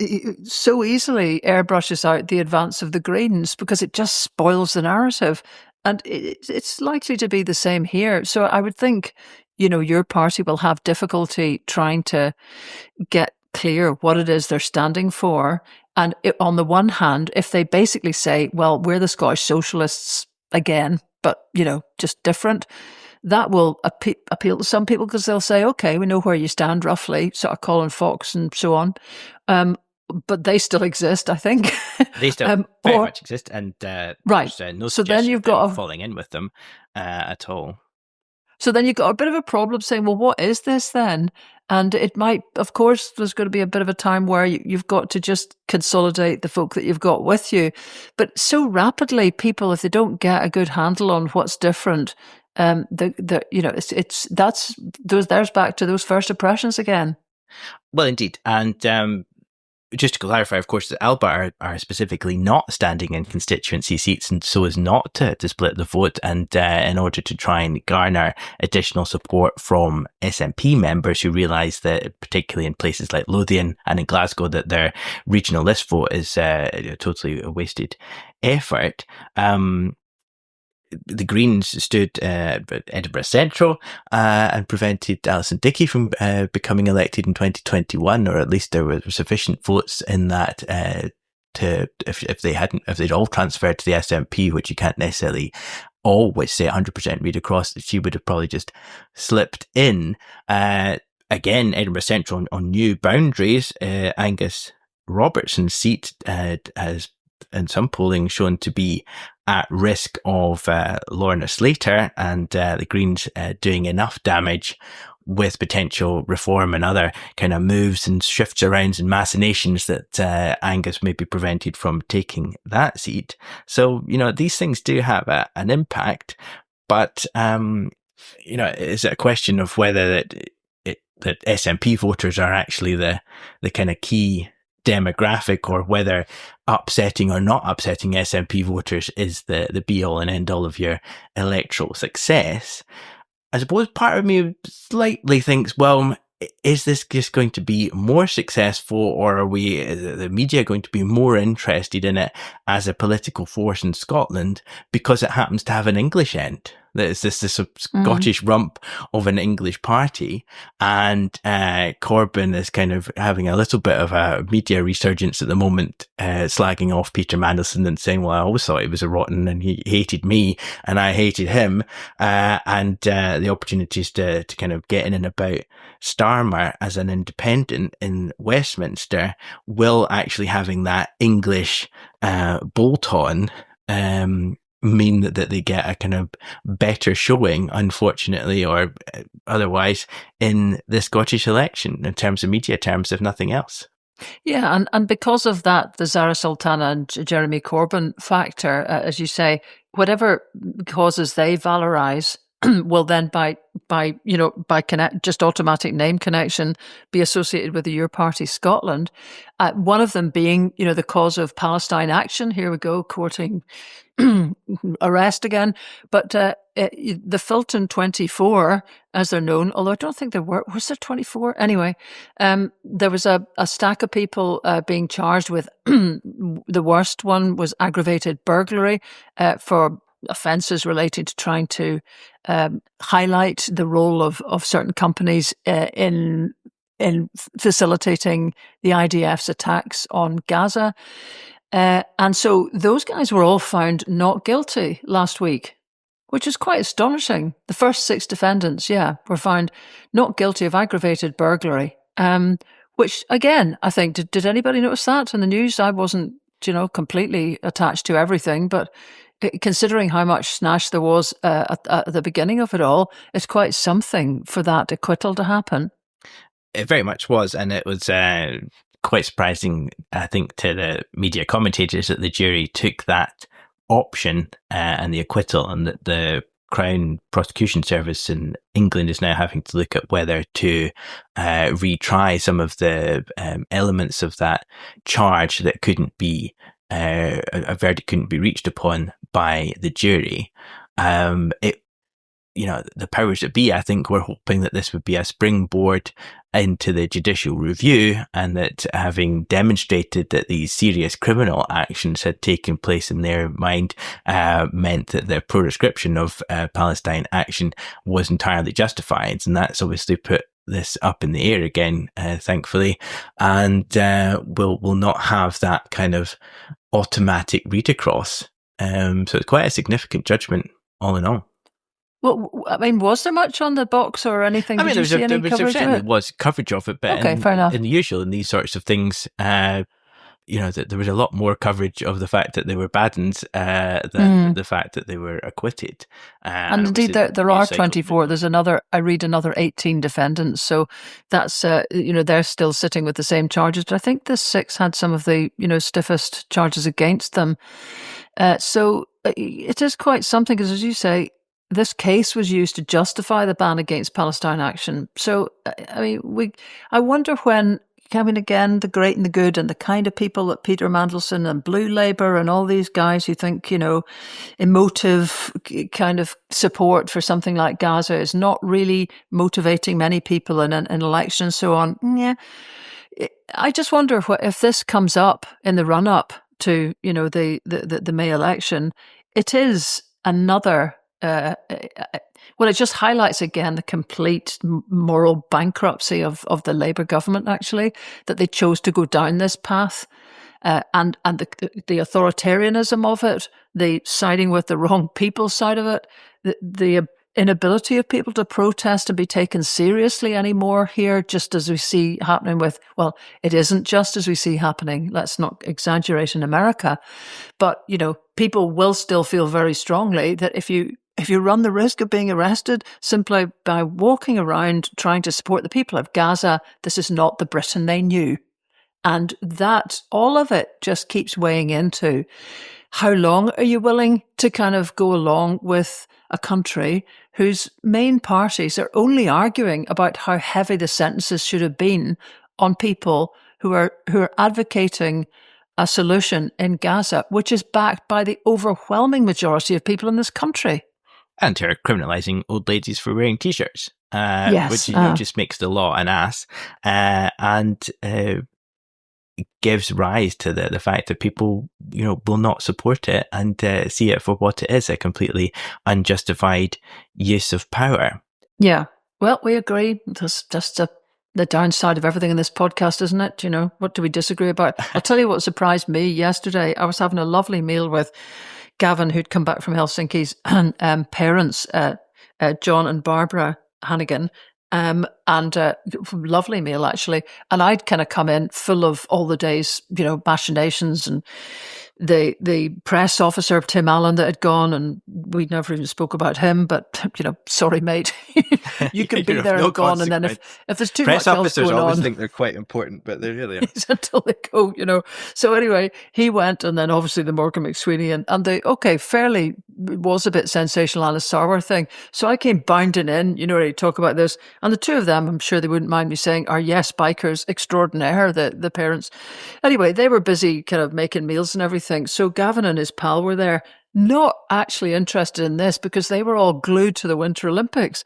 [SPEAKER 1] so easily airbrushes out the advance of the Greens because it just spoils the narrative. And it's likely to be the same here. So I would think, your party will have difficulty trying to get clear what it is they're standing for. And on the one hand, if they basically say, well, we're the Scottish Socialists again, but, just different, that will appeal to some people because they'll say, okay, we know where you stand roughly, sort of Colin Fox and so on. But they still exist, I think.
[SPEAKER 2] They still very much exist, and
[SPEAKER 1] right.
[SPEAKER 2] No
[SPEAKER 1] so then you've got
[SPEAKER 2] falling in with them at all.
[SPEAKER 1] So then you've got a bit of a problem saying, well, what is this then? And it might, of course, there's going to be a bit of a time where you've got to just consolidate the folk that you've got with you. But so rapidly, people, if they don't get a good handle on what's different, there's back to those first impressions again.
[SPEAKER 2] Well, indeed. And just to clarify, of course, the Alba are specifically not standing in constituency seats, and so as not to split the vote, and in order to try and garner additional support from SNP members who realise that, particularly in places like Lothian and in Glasgow, that their regional list vote is totally a wasted effort. The Greens stood at Edinburgh Central and prevented Alison Dickey from becoming elected in 2021, or at least there were sufficient votes in that if they'd all transferred to the SNP, which you can't necessarily always say 100% read across, she would have probably just slipped in. Again, Edinburgh Central on new boundaries. Angus Robertson's seat has, in some polling, shown to be at risk of Lorna Slater and the Greens doing enough damage with potential reform and other kind of moves and shifts arounds and machinations that Angus may be prevented from taking that seat. So, these things do have an impact, but, it's a question of whether that SNP voters are actually the kind of key demographic, or whether upsetting or not upsetting SNP voters is the be all and end all of your electoral success. I suppose part of me slightly thinks, well, is this just going to be more successful, or are the media going to be more interested in it as a political force in Scotland because it happens to have an English end? There's this Scottish rump of an English party, and Corbyn is kind of having a little bit of a media resurgence at the moment, slagging off Peter Mandelson and saying, well, I always thought he was a rotten and he hated me and I hated him, and the opportunities to kind of get in and about Starmer as an independent in Westminster, will actually having that English bolt-on mean that they get a kind of better showing, unfortunately, or otherwise, in the Scottish election in terms of media terms, if nothing else.
[SPEAKER 1] Yeah, and because of that, the Zara Sultana and Jeremy Corbyn factor, as you say, whatever causes they valorise will then by just automatic name connection be associated with the Your Party Scotland. One of them being, the cause of Palestine action. Here we go, courting arrest again. But the Fulton 24, as they're known, although I don't think there was there 24? Anyway, there was a stack of people being charged with, the worst one was aggravated burglary for offences related to trying to highlight the role of certain companies in facilitating the IDF's attacks on Gaza. And so those guys were all found not guilty last week, which is quite astonishing. The first 6 defendants, were found not guilty of aggravated burglary, which, again, I think, did anybody notice that in the news? I wasn't, completely attached to everything, but considering how much snash there was at the beginning of it all, it's quite something for that acquittal to happen.
[SPEAKER 2] It very much was, and it was quite surprising, I think, to the media commentators that the jury took that option and the acquittal, and that the Crown Prosecution Service in England is now having to look at whether to retry some of the elements of that charge that couldn't be a verdict couldn't be reached upon by the jury. The powers that be, I think, were hoping that this would be a springboard into the judicial review, and that having demonstrated that these serious criminal actions had taken place in their mind meant that the proscription of Palestine action was entirely justified. And that's obviously put this up in the air again, thankfully, and will not have that kind of automatic read across. So it's quite a significant judgment, all in all.
[SPEAKER 1] Well, I mean, was there much on the box or anything?
[SPEAKER 2] There certainly was coverage of it, but
[SPEAKER 1] okay, fair enough.
[SPEAKER 2] In the usual in these sorts of things, that there was a lot more coverage of the fact that they were bad uns than the fact that they were acquitted.
[SPEAKER 1] And indeed, there are 24. There's I read another 18 defendants. So that's, they're still sitting with the same charges. But I think the 6 had some of the, stiffest charges against them. So it is quite something, because as you say, this case was used to justify the ban against Palestine action. So, I wonder when, again, the great and the good and the kind of people that Peter Mandelson and Blue Labour and all these guys who think, emotive kind of support for something like Gaza is not really motivating many people in an election and so on. Yeah. I just wonder if this comes up in the run-up to, the May election, it is another... it just highlights again the complete moral bankruptcy of the Labour government, actually, that they chose to go down this path, and the authoritarianism of it, the siding with the wrong people side of it, the inability of people to protest and be taken seriously anymore here, just as we see happening it isn't just as we see happening, let's not exaggerate, in America, but, people will still feel very strongly that if you run the risk of being arrested simply by walking around trying to support the people of Gaza, this is not the Britain they knew. And that, all of it just keeps weighing into how long are you willing to kind of go along with a country whose main parties are only arguing about how heavy the sentences should have been on people who are advocating a solution in Gaza, which is backed by the overwhelming majority of people in this country.
[SPEAKER 2] And who are criminalising old ladies for wearing T-shirts, which just makes the law an ass, and gives rise to the fact that people, will not support it and see it for what it is, a completely unjustified use of power.
[SPEAKER 1] Yeah, well, we agree. That's just the downside of everything in this podcast, isn't it? What do we disagree about? I'll tell you what surprised me yesterday. I was having a lovely meal with Gavin, who'd come back from Helsinki's parents, John and Barbara Hannigan, and lovely meal, actually. And I'd kind of come in full of all the day's, machinations, and the press officer, Tim Allan, that had gone, and we never even spoke about him, but, sorry, mate, you can be there and gone. And then if there's too
[SPEAKER 2] press
[SPEAKER 1] much else
[SPEAKER 2] officers
[SPEAKER 1] going
[SPEAKER 2] always
[SPEAKER 1] on,
[SPEAKER 2] think they're quite important, but they really aren't.
[SPEAKER 1] until they go, So anyway, he went, and then obviously the Morgan McSweeney and the, fairly, was a bit sensational Anas Sarwar thing. So I came bounding in, to talk about this. And the two of them, I'm sure they wouldn't mind me saying, are yes, bikers extraordinaire, the parents. Anyway, they were busy kind of making meals and everything. So Gavin and his pal were there, not actually interested in this, because they were all glued to the Winter Olympics.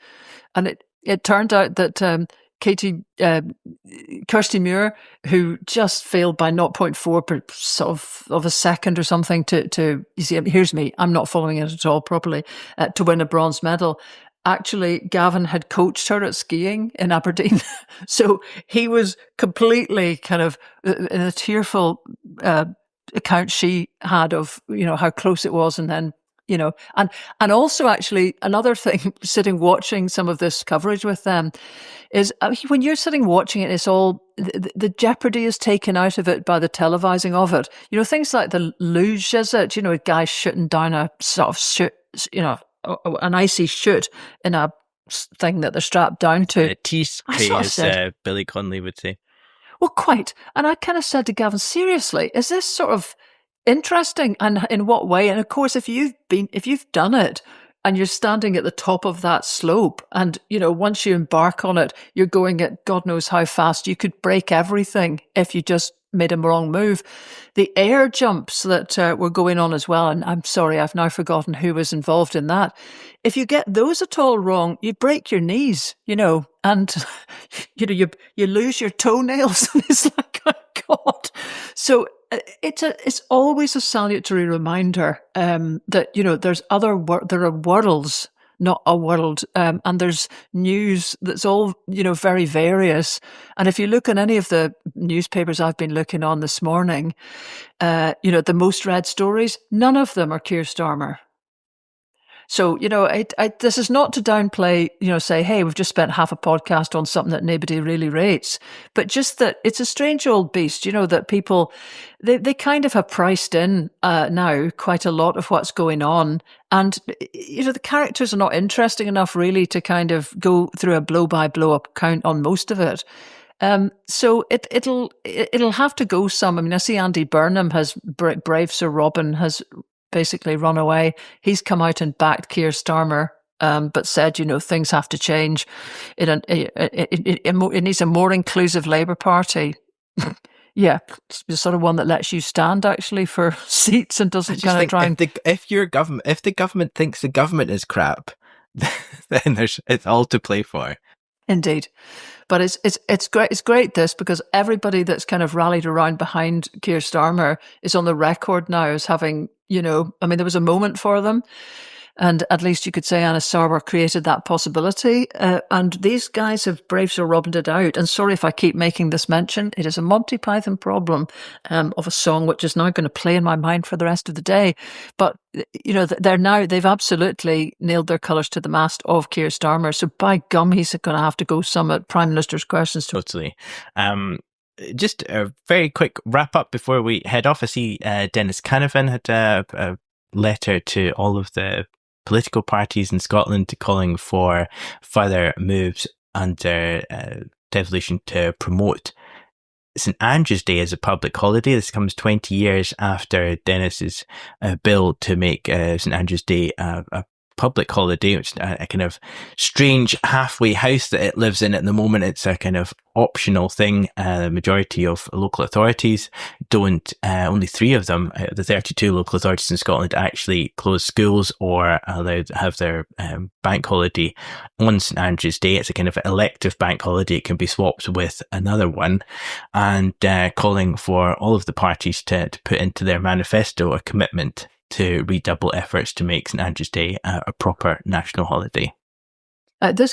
[SPEAKER 1] And it turned out that Kirsty Muir, who just failed by 0.4 of a second or something to you see, here's me, I'm not following it at all properly, to win a bronze medal. Actually, Gavin had coached her at skiing in Aberdeen. So he was completely kind of in a tearful account she had of, how close it was. And then, and also actually another thing, sitting watching some of this coverage with them is, when you're sitting watching it, it's all, the jeopardy is taken out of it by the televising of it. Things like the luge, is it? Guys shooting down a sort of shoot, an icy chute in a thing that they're strapped down to.
[SPEAKER 2] A T-spray, as Billy Connolly would say.
[SPEAKER 1] Well, quite. And I kind of said to Gavin, seriously, is this sort of interesting? And in what way? And of course, if you've done it and you're standing at the top of that slope, and, once you embark on it, you're going at God knows how fast, you could break everything if you just made a wrong move. The air jumps that were going on as well, and I'm sorry, I've now forgotten who was involved in that. If you get those at all wrong, you break your knees, and you lose your toenails. It's like, oh God. So it's always a salutary reminder that there are worlds, not a world, and there's news that's all very various. And if you look at any of the newspapers I've been looking on this morning, the most read stories, none of them are Kier Starmer. So, this is not to downplay, say, hey, we've just spent half a podcast on something that nobody really rates, but just that it's a strange old beast, that people, they kind of have priced in now quite a lot of what's going on. And, the characters are not interesting enough really to kind of go through a blow by blow account on most of it. So it'll have to go some. I mean, I see Andy Burnham has brave Sir Robin has basically run away. He's come out and backed Kier Starmer, but said, things have to change. It needs a more inclusive Labour Party. Yeah, it's the sort of one that lets you stand actually for seats and doesn't kind of try and...
[SPEAKER 2] If the government thinks the government is crap, then it's all to play for.
[SPEAKER 1] Indeed. But it's great. It's great because everybody that's kind of rallied around behind Kier Starmer is on the record now as having, there was a moment for them. And at least you could say Anas Sarwar created that possibility. And these guys have brave Sir Robined it out. And sorry if I keep making this mention. It is a Monty Python problem of a song which is now going to play in my mind for the rest of the day. But, they've absolutely nailed their colours to the mast of Kier Starmer. So by gum, he's going to have to go some at Prime Minister's questions.
[SPEAKER 2] Totally. Just a very quick wrap up before we head off. I see Dennis Canavan had a letter to all of the political parties in Scotland calling for further moves under devolution to promote St Andrew's Day as a public holiday. This comes 20 years after Dennis's bill to make St Andrew's Day a public holiday, which is a kind of strange halfway house that it lives in at the moment. It's a kind of optional thing. The majority of local authorities don't, only 3 of them out of the 32 local authorities in Scotland actually close schools or allowed to have their bank holiday on St Andrew's Day. It's a kind of elective bank holiday. It can be swapped with another one, and calling for all of the parties to put into their manifesto a commitment to redouble efforts to make St Andrew's Day a proper national holiday.
[SPEAKER 1] This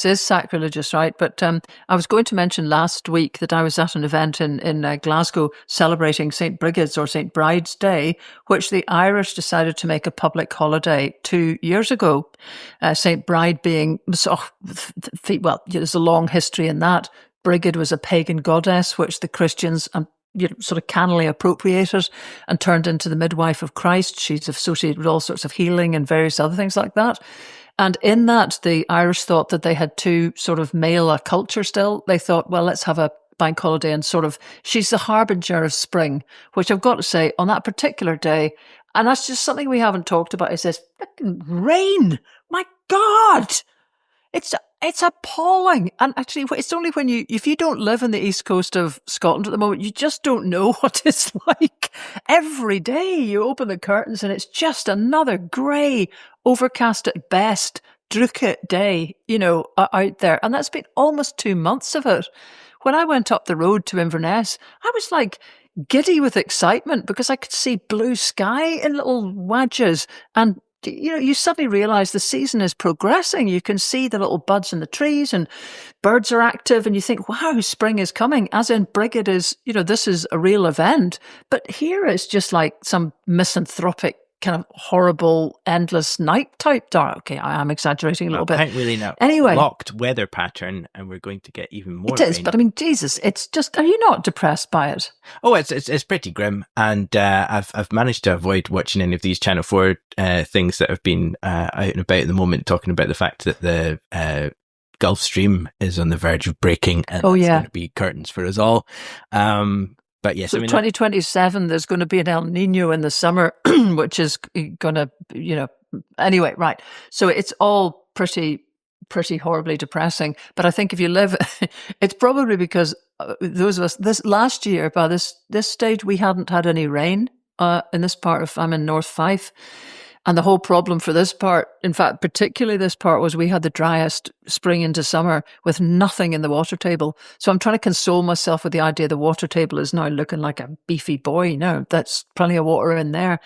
[SPEAKER 1] is sacrilegious, right? But I was going to mention last week that I was at an event in Glasgow celebrating St Brigid's or St Bride's Day, which the Irish decided to make a public holiday 2 years ago. St Bride being, there's a long history in that. Brigid was a pagan goddess, which the Christians sort of cannily appropriated and turned into the midwife of Christ. She's associated with all sorts of healing and various other things like that. And in that, the Irish thought that they had too sort of male a culture still. They thought, well, let's have a bank holiday and sort of, she's the harbinger of spring, which I've got to say on that particular day, and that's just something we haven't talked about, is this fucking rain. My God! It's appalling. And actually, it's only when if you don't live in the east coast of Scotland at the moment, you just don't know what it's like. Every day you open the curtains and it's just another grey, overcast at best, Druitt day, out there. And that's been almost 2 months of it. When I went up the road to Inverness, I was like giddy with excitement because I could see blue sky in little wedges, and you suddenly realise the season is progressing. You can see the little buds in the trees and birds are active, and you think, wow, spring is coming. As in Brigid is, this is a real event. But here it's just like some misanthropic kind of horrible, endless night type dark. Okay, I am exaggerating a little bit.
[SPEAKER 2] Quite really now.
[SPEAKER 1] Anyway,
[SPEAKER 2] locked weather pattern, and we're going to get even more.
[SPEAKER 1] It is,
[SPEAKER 2] rain.
[SPEAKER 1] But I mean, Jesus, it's just. Are you not depressed by it?
[SPEAKER 2] Oh, it's pretty grim, and I've managed to avoid watching any of these Channel 4 things that have been out and about at the moment, talking about the fact that the Gulf Stream is on the verge of breaking, and it's going to be curtains for us all. But yes,
[SPEAKER 1] so 2027, there's going to be an El Nino in the summer, which is going to, anyway, right. So it's all pretty horribly depressing. But I think if you live, it's probably because those of us, this last year, by this stage, we hadn't had any rain in this part of, I'm in North Fife. And the whole problem for this part, in fact, particularly this part, was we had the driest spring into summer with nothing in the water table. So I'm trying to console myself with the idea the water table is now looking like a beefy boy. No, that's plenty of water in there.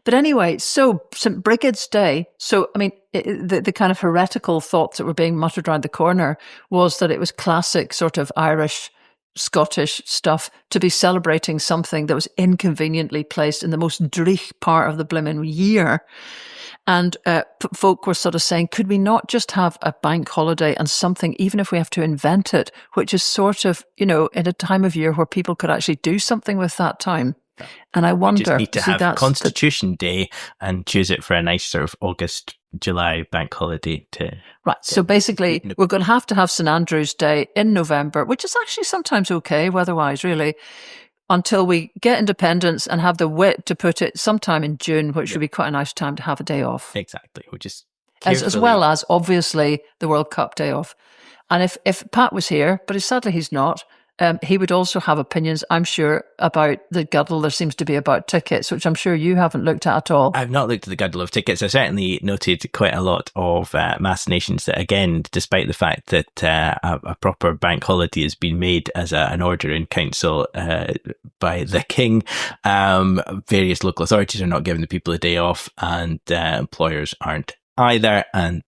[SPEAKER 1] But anyway, so St Brigid's Day. So, I mean, the kind of heretical thoughts that were being muttered around the corner was that it was classic sort of Irish Scottish stuff to be celebrating something that was inconveniently placed in the most dreich part of the blimmin' year. And folk were sort of saying, could we not just have a bank holiday and something, even if we have to invent it, which is sort of, in a time of year where people could actually do something with that time. And I wonder,
[SPEAKER 2] we just need to have Constitution Day and choose it for a nice sort of August, July bank holiday to.
[SPEAKER 1] Right. So basically, we're going to have St. Andrew's Day in November, which is actually sometimes okay weather-wise, really, until we get independence and have the wit to put it sometime in June, which would be quite a nice time to have a day off.
[SPEAKER 2] Exactly. We'll just
[SPEAKER 1] as well as, obviously, the World Cup day off. And if Pat was here, but sadly he's not, he would also have opinions, I'm sure, about the guddle there seems to be about tickets, which I'm sure you haven't looked at all.
[SPEAKER 2] I've not looked at the guddle of tickets. I've certainly noted quite a lot of machinations that, again, despite the fact that a proper bank holiday has been made as an order in council by the King, various local authorities are not giving the people a day off, and employers aren't either, and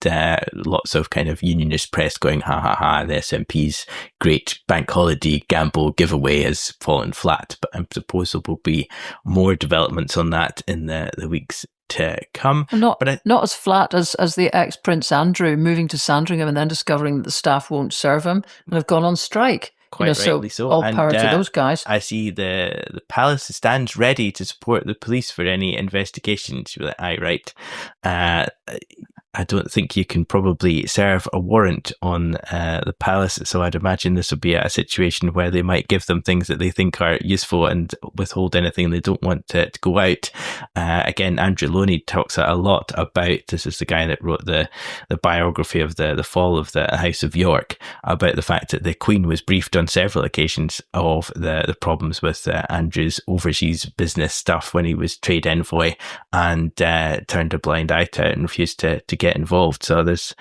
[SPEAKER 2] lots of kind of unionist press going, ha ha ha, the SNP's great bank holiday gamble giveaway has fallen flat. But I suppose there will be more developments on that in the weeks to come.
[SPEAKER 1] Not as flat as the ex-Prince Andrew moving to Sandringham and then discovering that the staff won't serve him and have gone on strike.
[SPEAKER 2] Quite rightly so.
[SPEAKER 1] All power to those guys.
[SPEAKER 2] I see the palace stands ready to support the police for any investigations. You're like, aye, right. I don't think you can probably serve a warrant on the palace, so I'd imagine this will be a situation where they might give them things that they think are useful and withhold anything they don't want to go out. Again, Andrew Loney talks a lot about, this is the guy that wrote the biography of the fall of the House of York, about the fact that the Queen was briefed on several occasions of the problems with Andrew's overseas business stuff when he was trade envoy, and turned a blind eye to it and refused to get involved. So there's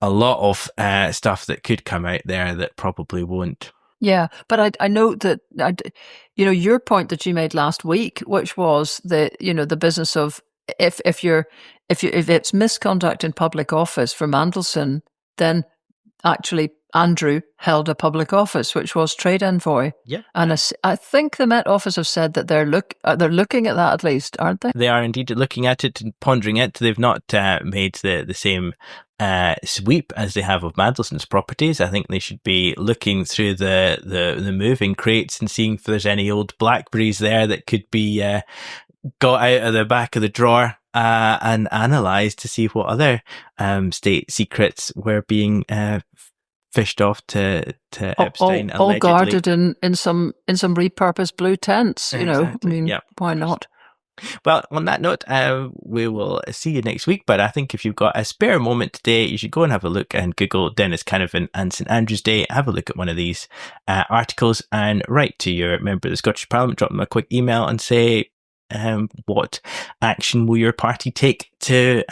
[SPEAKER 2] a lot of stuff that could come out there that probably won't.
[SPEAKER 1] Yeah, but I know that your point that you made last week, which was the business of if it's misconduct in public office for Mandelson, then actually Andrew held a public office, which was trade envoy.
[SPEAKER 2] Yeah,
[SPEAKER 1] and I think the Met Office have said that they're looking at that at least, aren't they?
[SPEAKER 2] They are indeed looking at it and pondering it. They've not made the same sweep as they have of Mandelson's properties. I think they should be looking through the moving crates and seeing if there's any old Blackberries there that could be got out of the back of the drawer and analysed to see what other state secrets were being fished off to Epstein,
[SPEAKER 1] all guarded in some repurposed blue tents.
[SPEAKER 2] Exactly.
[SPEAKER 1] Why not?
[SPEAKER 2] Well, on that note, we will see you next week. But I think if you've got a spare moment today, you should go and have a look and Google Dennis Canavan and St Andrew's Day. Have a look at one of these articles and write to your member of the Scottish Parliament. Drop them a quick email and say, what action will your party take to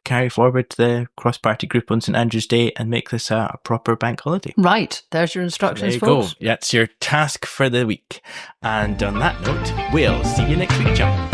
[SPEAKER 2] carry forward the cross-party group on St Andrew's Day and make this a proper bank holiday.
[SPEAKER 1] Right, there's your instructions,
[SPEAKER 2] there you
[SPEAKER 1] folks.
[SPEAKER 2] go. That's your task for the week. And on that note, we'll see you next week, John.